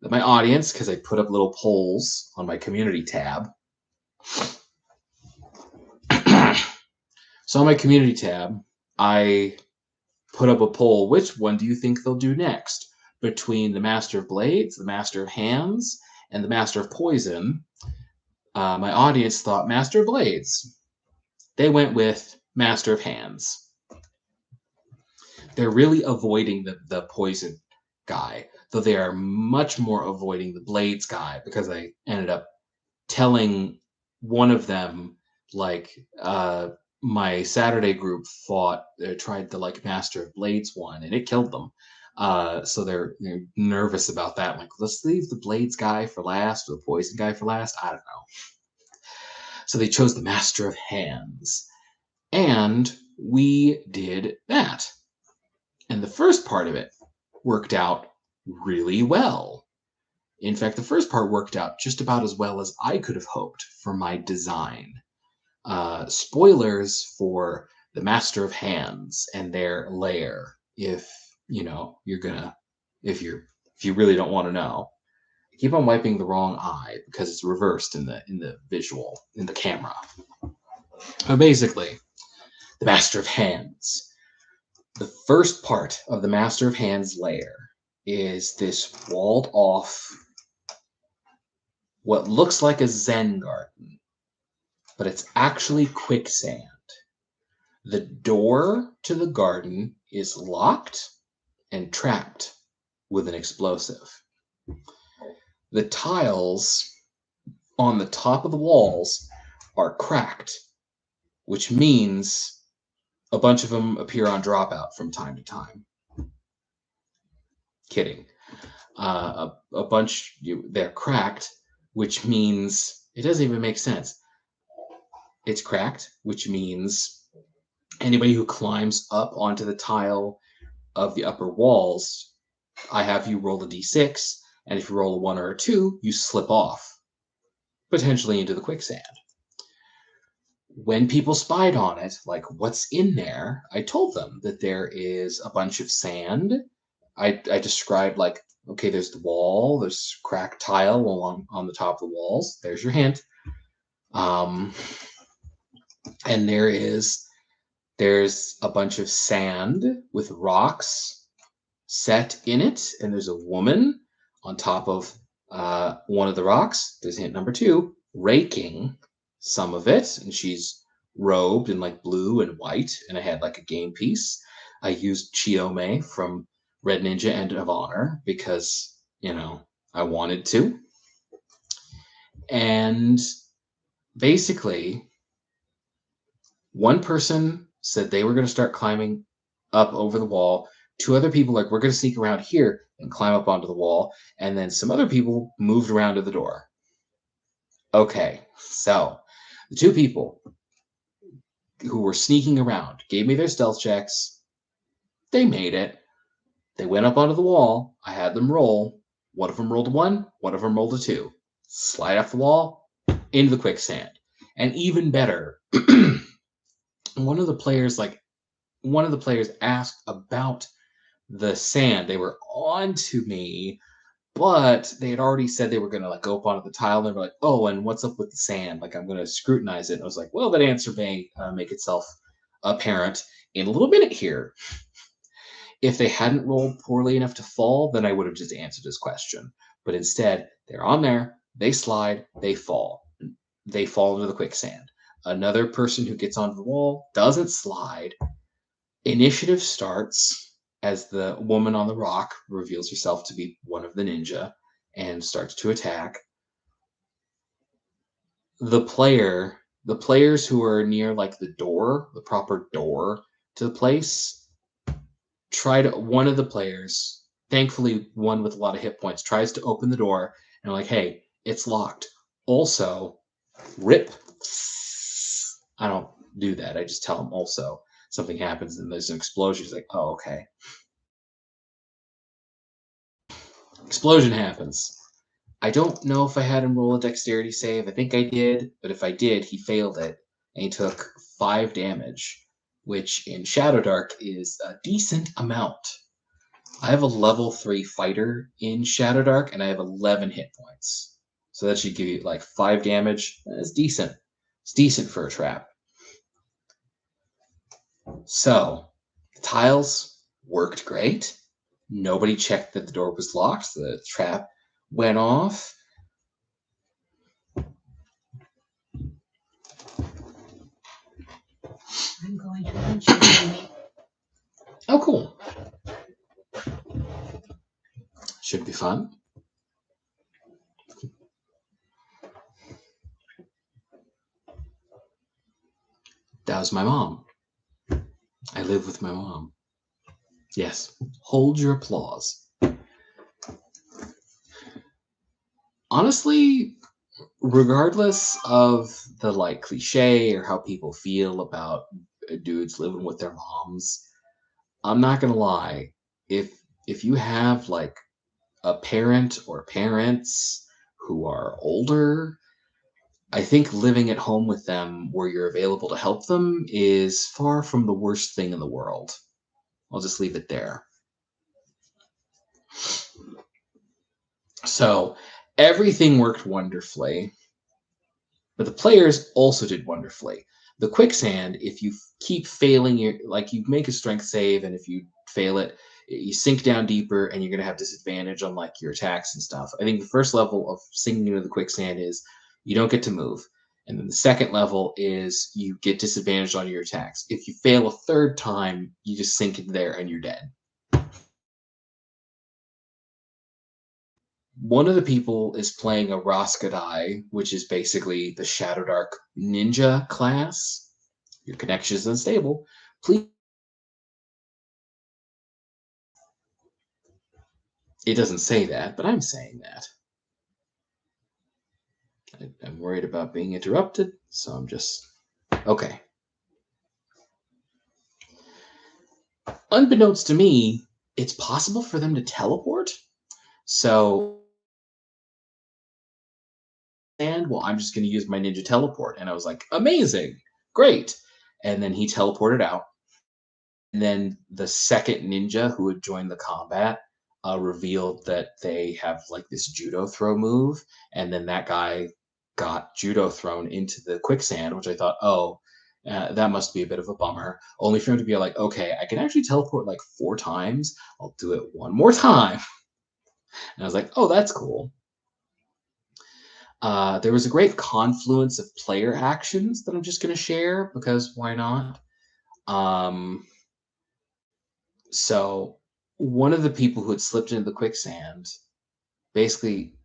that my audience, because I put up little polls on my community tab. So on my community tab, I put up a poll. Which one do you think they'll do next? Between the Master of Blades, the Master of Hands, and the Master of Poison, my audience thought Master of Blades. They went with Master of Hands. They're really avoiding the poison guy, though they are much more avoiding the Blades guy, because I ended up telling one of them, like, my Saturday group tried the like Master of Blades one, and it killed them. So they're nervous about that. I'm like, let's leave the Blades guy for last, or the poison guy for last. I don't know. So they chose the Master of Hands, and we did that. And the first part of it worked out really well. In fact, the first part worked out just about as well as I could have hoped for my design. Spoilers for the Master of Hands and their lair, if you really don't want to know. I keep on wiping the wrong eye because it's reversed in the visual, in the camera. But basically, the Master of Hands. The first part of the Master of Hands lair is this walled off, what looks like a Zen garden, but it's actually quicksand. The door to the garden is locked and trapped with an explosive. The tiles on the top of the walls are cracked, which means a bunch of them appear on Dropout from time to time. Kidding. A bunch, they're cracked, which means it doesn't even make sense. It's cracked, which means anybody who climbs up onto the tile of the upper walls, I have you roll a d6, and if you roll a 1 or a 2, you slip off, potentially into the quicksand. When people spied on it, like, what's in there, I told them that there is a bunch of sand. I described, like, okay, there's the wall, there's cracked tile along on the top of the walls. There's your hint. And there's a bunch of sand with rocks set in it, and there's a woman on top of one of the rocks. There's hint number 2, raking some of it, and she's robed in like blue and white, and I had like a game piece. I used Chiome from Red Ninja End of Honor because, I wanted to. And basically, one person said they were going to start climbing up over the wall. 2 other people like, we're going to sneak around here and climb up onto the wall. And then some other people moved around to the door. Okay, so the 2 people who were sneaking around gave me their stealth checks. They made it. They went up onto the wall. I had them roll. One of them rolled a 1. One of them rolled a 2. Slide off the wall into the quicksand. And even better, one of the players asked about the sand. They were on to me, but they had already said they were going to like go up onto the tile. And they were like, oh, and what's up with the sand? Like, I'm going to scrutinize it. And I was like, well, that answer may make itself apparent in a little minute here. If they hadn't rolled poorly enough to fall, then I would have just answered this question. But instead, they're on there, they slide, they fall. They fall into the quicksand. Another person who gets onto the wall doesn't slide. Initiative starts as the woman on the rock reveals herself to be one of the ninja and starts to attack. The players who are near like the door, the proper door to the place, one of the players, thankfully one with a lot of hit points, tries to open the door and I'm like, hey, it's locked. Also, rip. I don't do that. I just tell them also something happens and there's an explosion. He's like, oh, okay. Explosion happens. I don't know if I had him roll a dexterity save. I think I did, but if I did, he failed it and he took 5 damage, which in Shadowdark is a decent amount. I have a level 3 fighter in Shadowdark and I have 11 hit points. So that should give you like 5 damage. That's decent. It's decent for a trap. So the tiles worked great. Nobody checked that the door was locked. The trap went off. I'm going to lunch with Amy. Oh, cool. Should be fun. That was my mom. I live with my mom. Yes. Hold your applause. Honestly, regardless of the like cliche or how people feel about dudes living with their moms, I'm not gonna lie. If you have like a parent or parents who are older, I think living at home with them where you're available to help them is far from the worst thing in the world. I'll just leave it there. So everything worked wonderfully, but the players also did wonderfully. The quicksand, if you keep failing your like you make a strength save, and if you fail it, you sink down deeper and you're gonna have disadvantage on like your attacks and stuff. I think the first level of sinking into the quicksand is you don't get to move. And then the second level is you get disadvantage on your attacks. If you fail a third time, you just sink in there and you're dead. One of the people is playing a Roskadai, which is basically the Shadow Dark Ninja class. Your connection is unstable. Please. It doesn't say that, but I'm saying that. I'm worried about being interrupted, so I'm just. Okay. Unbeknownst to me, it's possible for them to teleport. So. And well, I'm just going to use my ninja teleport. And I was like, amazing, great. And then he teleported out. And then the second ninja who had joined the combat revealed that they have like this judo throw move. And then that guy got judo thrown into the quicksand, which I thought, oh, that must be a bit of a bummer. Only for him to be like, okay, I can actually teleport like 4 times. I'll do it one more time. And I was like, oh, that's cool. There was a great confluence of player actions that I'm just going to share because why not? So one of the people who had slipped into the quicksand basically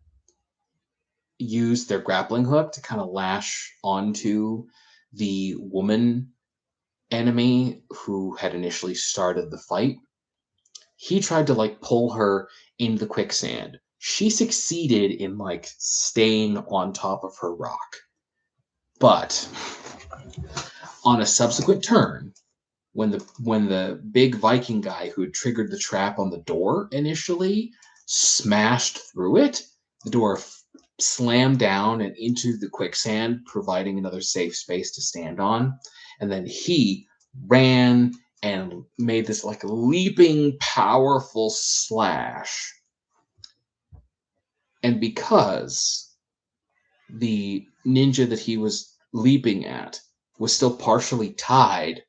used their grappling hook to kind of lash onto the woman enemy who had initially started the fight. He tried to like pull her into the quicksand. She succeeded in like staying on top of her rock. But on a subsequent turn, when the big Viking guy who had triggered the trap on the door initially smashed through it, the door slammed down and into the quicksand, providing another safe space to stand on. And then he ran and made this like leaping, powerful slash. And because the ninja that he was leaping at was still partially tied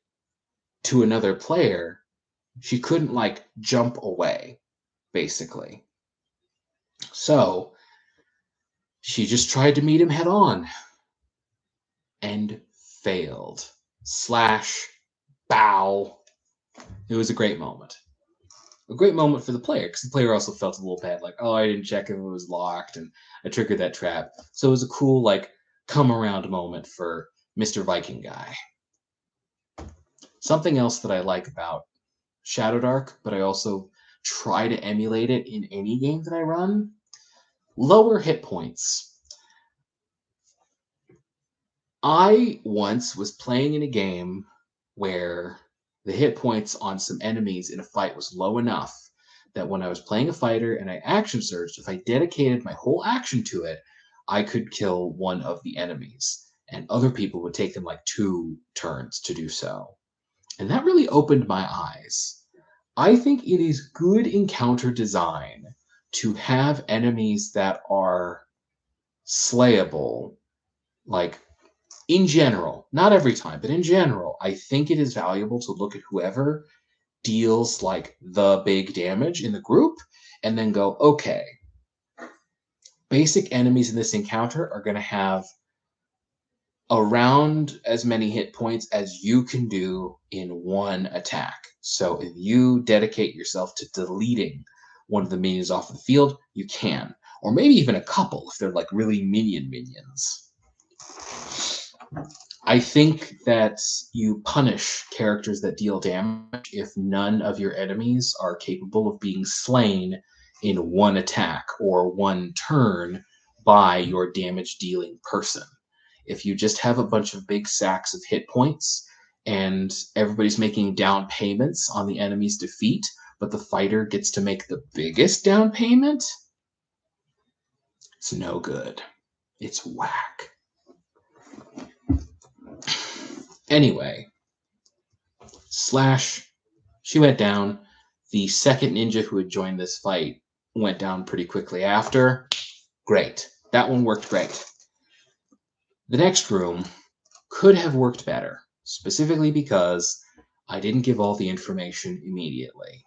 to another player, she couldn't like jump away, basically. So she just tried to meet him head on and failed. Slash, bow. It was a great moment. A great moment for the player, because the player also felt a little bad, like, oh, I didn't check if it was locked and I triggered that trap. So it was a cool, like, come around moment for Mr. Viking guy. Something else that I like about Shadow Dark, but I also try to emulate it in any game that I run, lower hit points. I once was playing in a game where the hit points on some enemies in a fight was low enough that when I was playing a fighter and I action surged, if I dedicated my whole action to it, I could kill one of the enemies. And other people would take them like 2 turns to do so. And that really opened my eyes. I think it is good encounter design to have enemies that are slayable, like in general, not every time, but in general, I think it is valuable to look at whoever deals like the big damage in the group and then go, okay, basic enemies in this encounter are going to have around as many hit points as you can do in one attack. So if you dedicate yourself to deleting one of the minions off of the field, you can. Or maybe even a couple if they're like really minions. I think that you punish characters that deal damage if none of your enemies are capable of being slain in one attack or one turn by your damage dealing person. If you just have a bunch of big sacks of hit points and everybody's making down payments on the enemy's defeat, but the fighter gets to make the biggest down payment, it's no good. It's whack. Anyway, Slash, she went down. The second ninja who had joined this fight went down pretty quickly after. Great. That one worked great. The next room could have worked better, specifically because I didn't give all the information immediately.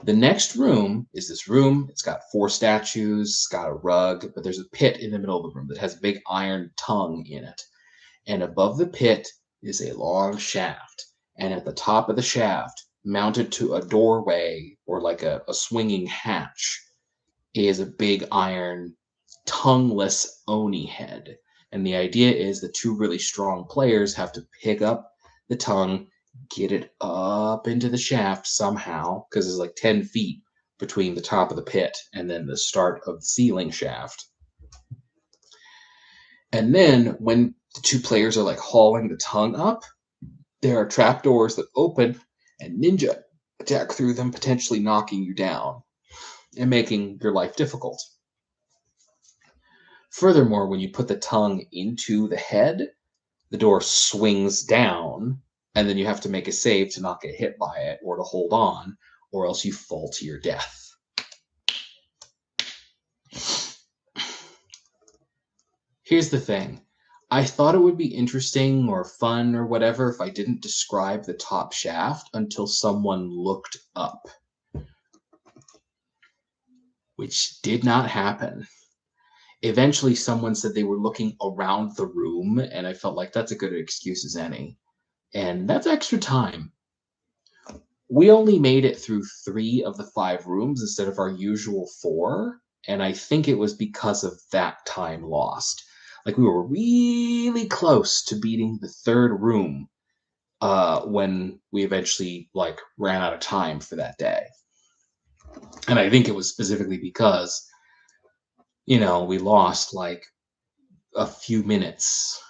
The next room is this room. It's got 4 statues, it's got a rug, but there's a pit in the middle of the room that has a big iron tongue in it. And above the pit is a long shaft. And at the top of the shaft, mounted to a doorway or like a swinging hatch, is a big iron tongueless Oni head. And the idea is the 2 really strong players have to pick up the tongue, get it up into the shaft somehow, because there's like 10 feet between the top of the pit and then the start of the ceiling shaft. And then when the 2 players are like hauling the tongue up, there are trapdoors that open and ninja attack through them, potentially knocking you down and making your life difficult. Furthermore, when you put the tongue into the head, the door swings down, and then you have to make a save to not get hit by it or to hold on, or else you fall to your death. Here's the thing. I thought it would be interesting or fun or whatever if I didn't describe the top shaft until someone looked up, which did not happen. Eventually, someone said they were looking around the room, and I felt like that's a good excuse as any. And that's extra time. We only made it through 3 of the 5 rooms instead of our usual 4, and I think it was because of that time lost. Like, we were really close to beating the 3rd room when we eventually like ran out of time for that day. And I think it was specifically because, we lost like a few minutes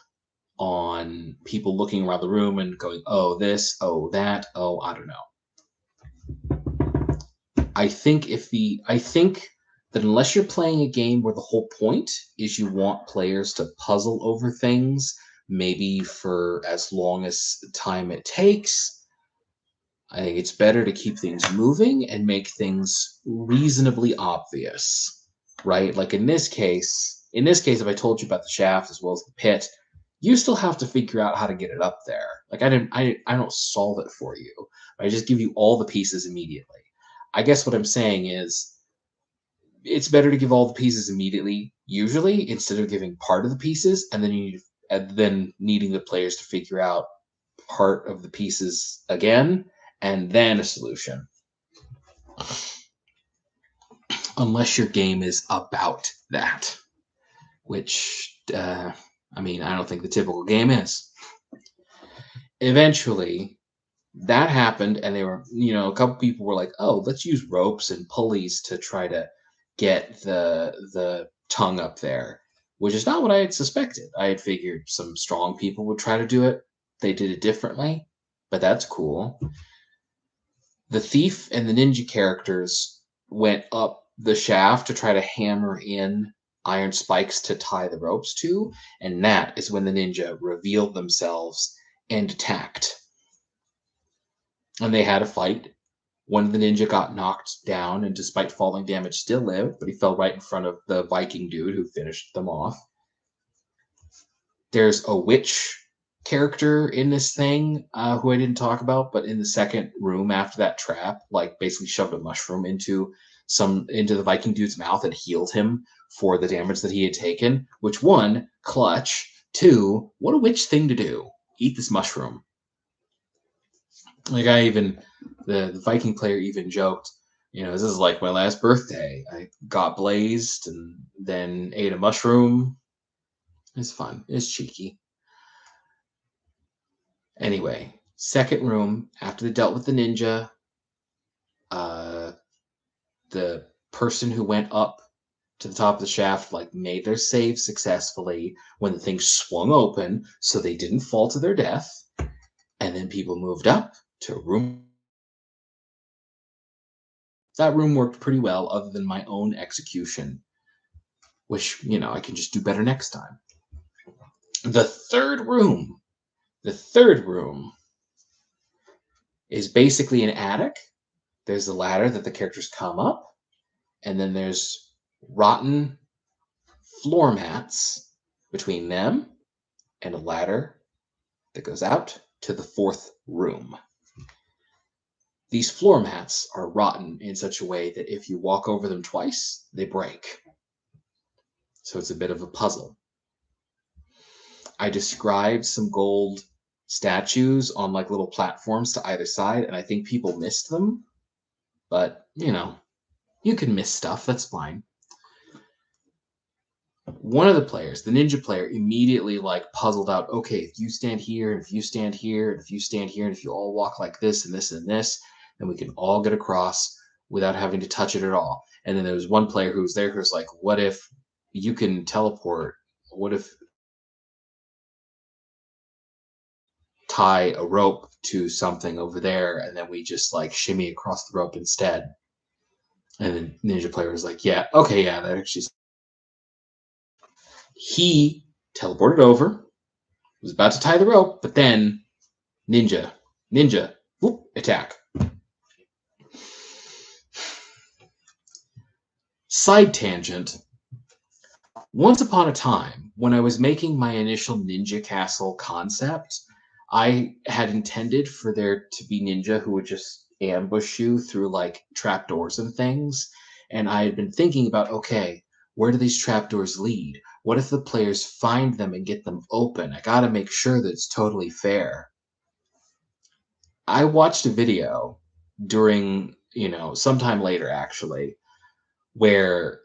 on people looking around the room and going, oh, this, oh, that, oh, I don't know. I think that unless you're playing a game where the whole point is you want players to puzzle over things, maybe for as long as time it takes, I think it's better to keep things moving and make things reasonably obvious, right? Like in this case, if I told you about the shaft as well as the pit, you still have to figure out how to get it up there. Like I don't solve it for you. I just give you all the pieces immediately. I guess what I'm saying is it's better to give all the pieces immediately, usually, instead of giving part of the pieces and then needing the players to figure out part of the pieces again and then a solution. Unless your game is about that, which I don't think the typical game is. Eventually, that happened, and they were, a couple people were like, "Oh, let's use ropes and pulleys to try to get the tongue up there," which is not what I had suspected. I had figured some strong people would try to do it. They did it differently, but that's cool. The thief and the ninja characters went up the shaft to try to hammer in iron spikes to tie the ropes to, and that is when the ninja revealed themselves and attacked. And they had a fight. One of the ninja got knocked down, and despite falling damage, still lived, but he fell right in front of the Viking dude who finished them off. There's a witch character in this thing who I didn't talk about, but in the second room after that trap, like basically shoved a mushroom into the Viking dude's mouth and healed him for the damage that he had taken, which one, clutch, 2, what a witch thing to do. Eat this mushroom. Like the Viking player even joked, this is like my last birthday. I got blazed and then ate a mushroom. It's fun. It's cheeky. Anyway, second room, after they dealt with the ninja, the person who went up to the top of the shaft made their save successfully when the thing swung open so they didn't fall to their death. And then people moved up to a room. That room worked pretty well other than my own execution, which, I can just do better next time. The third room is basically an attic. There's a ladder that the characters come up, and then there's rotten floor mats between them and a ladder that goes out to the fourth room. These floor mats are rotten in such a way that if you walk over them twice, they break. So it's a bit of a puzzle. I described some gold statues on little platforms to either side, and I think people missed them. But, you can miss stuff. That's fine. One of the players, the ninja player, immediately puzzled out, okay, if you stand here, and if you stand here, and if you stand here, and if you all walk like this and this and this, then we can all get across without having to touch it at all. And then there was one player who was there who was like, what if you can teleport? What if tie a rope to something over there and then we just shimmy across the rope instead? And then ninja player was like, yeah, okay, yeah, that actually. He teleported over, was about to tie the rope, but then ninja, whoop, attack. Side tangent. Once upon a time, when I was making my initial ninja castle concept, I had intended for there to be ninja who would just ambush you through trapdoors and things. And I had been thinking about, okay, where do these trapdoors lead? What if the players find them and get them open? I gotta make sure that it's totally fair. I watched a video during, sometime later actually, where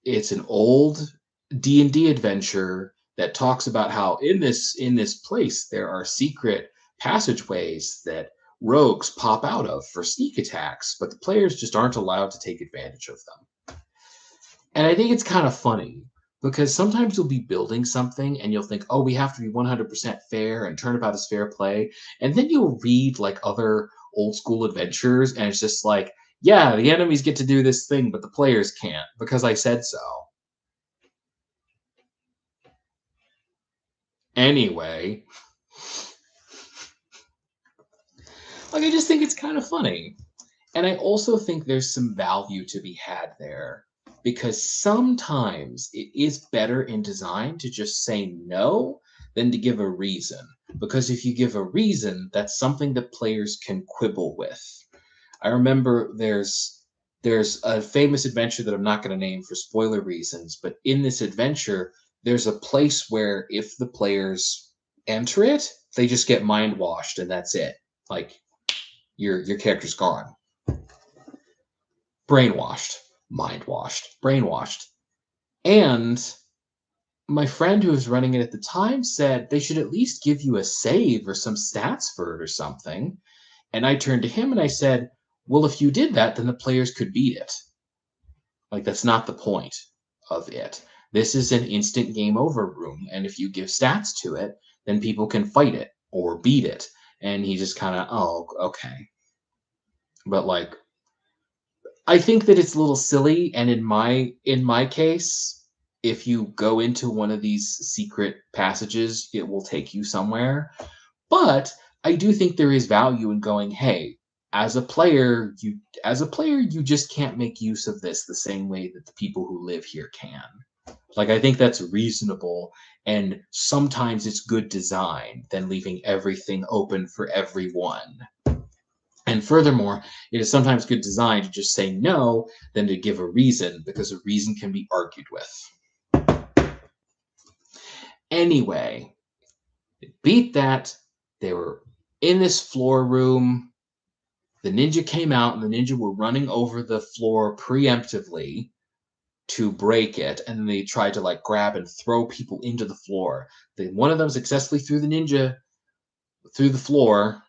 it's an old D&D adventure that talks about how in this place there are secret passageways that rogues pop out of for sneak attacks, but the players just aren't allowed to take advantage of them. And I think it's kind of funny because sometimes you'll be building something and you'll think, oh, we have to be 100% fair and turnabout is fair play. And then you'll read other old school adventures and it's just yeah, the enemies get to do this thing, but the players can't because I said so. Anyway, I just think it's kind of funny. And I also think there's some value to be had there because sometimes it is better in design to just say no than to give a reason. Because if you give a reason, that's something that players can quibble with. I remember there's a famous adventure that I'm not going to name for spoiler reasons, but in this adventure, there's a place where if the players enter it, they just get mind washed and that's it. Your character's gone. Brainwashed, mind washed, brainwashed. And my friend who was running it at the time said they should at least give you a save or some stats for it or something. And I turned to him and I said, well, if you did that, then the players could beat it. That's not the point of it. This is an instant game over room. And if you give stats to it, then people can fight it or beat it. And he just kind of, oh, okay. But I think that it's a little silly. And in my case, if you go into one of these secret passages, it will take you somewhere. But I do think there is value in going, hey, as a player, you just can't make use of this the same way that the people who live here can. I think that's reasonable, and sometimes it's good design than leaving everything open for everyone. And furthermore, it is sometimes good design to just say no than to give a reason, because a reason can be argued with. Anyway, they beat that. They were in this floor room. The ninja came out, and the ninja were running over the floor preemptively to break it, and then they tried to like grab and throw people into the floor. One of them successfully threw the ninja through the floor,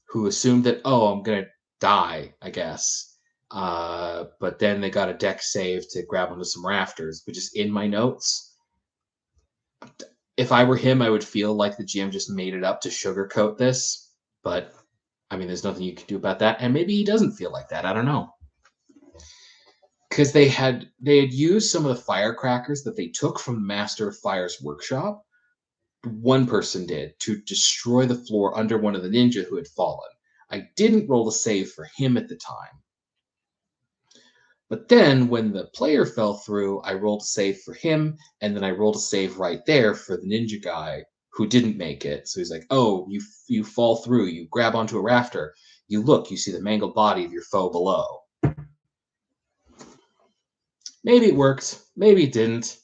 who assumed that, oh, I'm gonna die, I guess. But then they got a deck save to grab onto some rafters, which is in my notes. If I were him, I would feel like the GM just made it up to sugarcoat this, but I mean, there's nothing you can do about that, and maybe he doesn't feel like that. I don't know. Because they had used some of the firecrackers that they took from the Master of Fire's workshop. One person did, to destroy the floor under one of the ninja who had fallen. I didn't roll a save for him at the time. But then when the player fell through, I rolled a save for him, and then I rolled a save right there for the ninja guy who didn't make it. So he's like, oh, you fall through, you grab onto a rafter, you look, you see the mangled body of your foe below. Maybe it worked, maybe it didn't.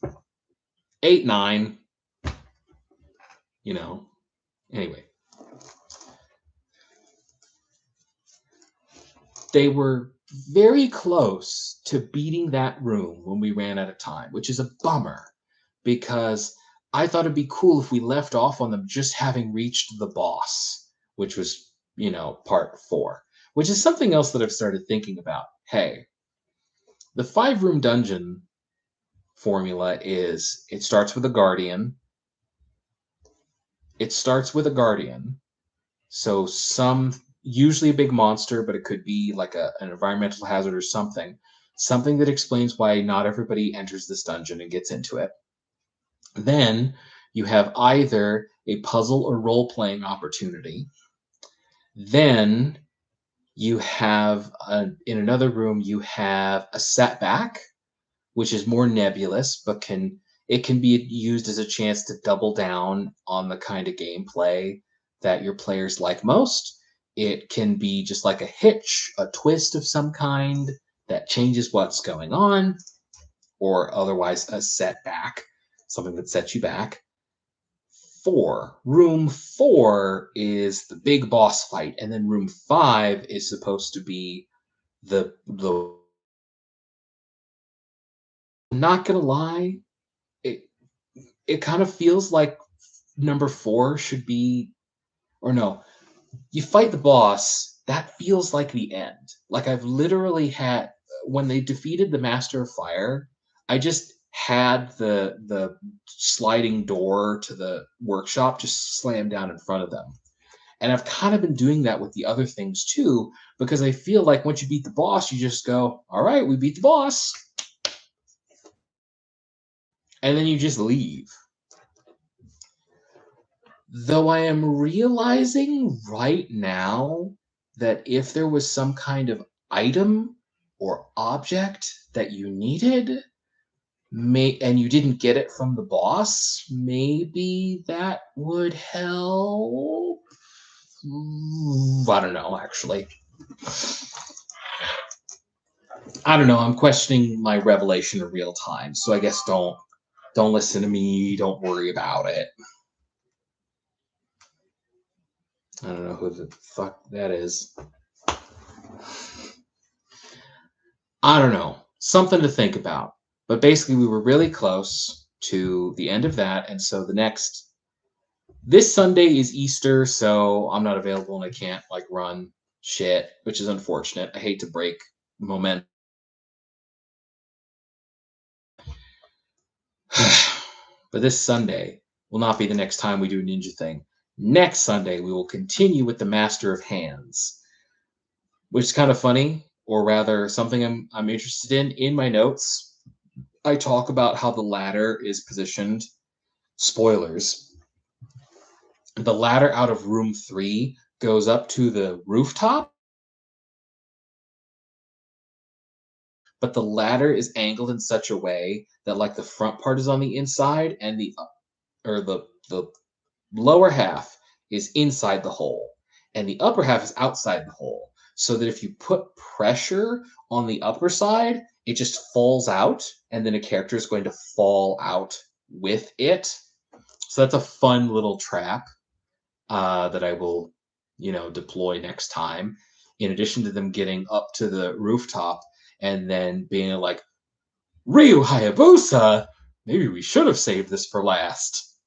8-9. You know. Anyway. They were very close to beating that room when we ran out of time, which is a bummer because I thought it'd be cool if we left off on them just having reached the boss, which was, part 4, which is something else that I've started thinking about. Hey, the 5-room dungeon formula is it starts with a guardian. So usually a big monster, but it could be like an environmental hazard or something that explains why not everybody enters this dungeon and gets into it. Then you have either a puzzle or role-playing opportunity. Then you have, in another room, you have a setback, which is more nebulous, but it can be used as a chance to double down on the kind of gameplay that your players like most. It can be just like a hitch, a twist of some kind that changes what's going on, or otherwise a setback, something that sets you back. Room 4 is the big boss fight, and then room 5 is supposed to be the I'm not gonna lie, it kind of feels like number 4 should be, or no, you fight the boss, that feels like the end. Like I've literally had, when they defeated the Master of Fire, I just had the sliding door to the workshop just slam down in front of them. And I've kind of been doing that with the other things too, because I feel like once you beat the boss, you just go, all right, we beat the boss. And then you just leave. Though I am realizing right now that if there was some kind of item or object that you needed, and you didn't get it from the boss, maybe that would help. I don't know, actually. I don't know. I'm questioning my revelation in real time, so I guess don't listen to me. Don't worry about it. I don't know who the fuck that is. I don't know. Something to think about. But basically, we were really close to the end of that, and so this Sunday is Easter, so I'm not available and I can't run shit, which is unfortunate. I hate to break momentum. But this Sunday will not be the next time we do a ninja thing. Next Sunday, we will continue with the Master of Hands, which is kind of funny, or rather something I'm interested in. In my notes, I talk about how the ladder is positioned. Spoilers. The ladder out of room 3 goes up to the rooftop, but the ladder is angled in such a way that the front part is on the inside and the lower half is inside the hole and the upper half is outside the hole, so that if you put pressure on the upper side, it just falls out, and then a character is going to fall out with it. So that's a fun little trap that I will, deploy next time. In addition to them getting up to the rooftop and then being like, Ryu Hayabusa, maybe we should have saved this for last.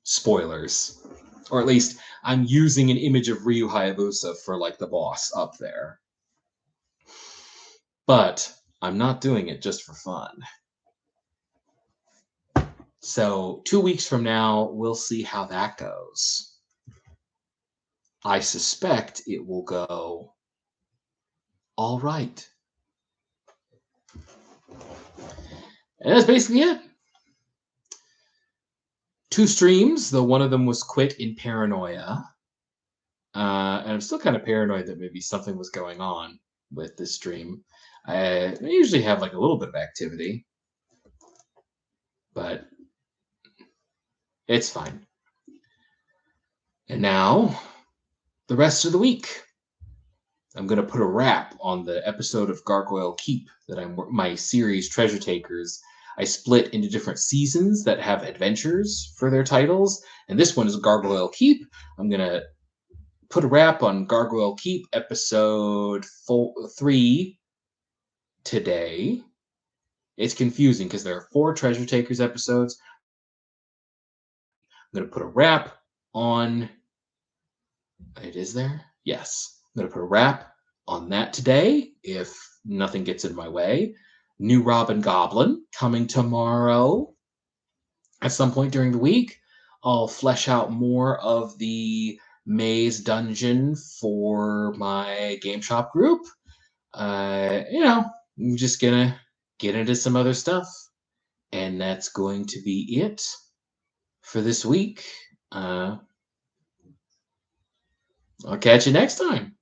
Spoilers. Or at least I'm using an image of Ryu Hayabusa for like the boss up there. But I'm not doing it just for fun. So 2 weeks from now, we'll see how that goes. I suspect it will go all right. And that's basically it. 2 streams, though one of them was quit in paranoia. And I'm still kind of paranoid that maybe something was going on with this stream. I usually have like a little bit of activity, but it's fine. And now, the rest of the week. I'm going to put a wrap on the episode of Gargoyle Keep that my series Treasure Takers. I split into different seasons that have adventures for their titles, and this one is Gargoyle Keep. I'm going to put a wrap on Gargoyle Keep episode 3 today. It's confusing because there are 4 Treasure Takers episodes. I'm going to put a wrap on... It is there? Yes. I'm going to put a wrap on that today, if nothing gets in my way. New Robin Goblin coming tomorrow at some point during the week. I'll flesh out more of the maze dungeon for my Game Shop group. I'm just going to get into some other stuff. And that's going to be it for this week. I'll catch you next time.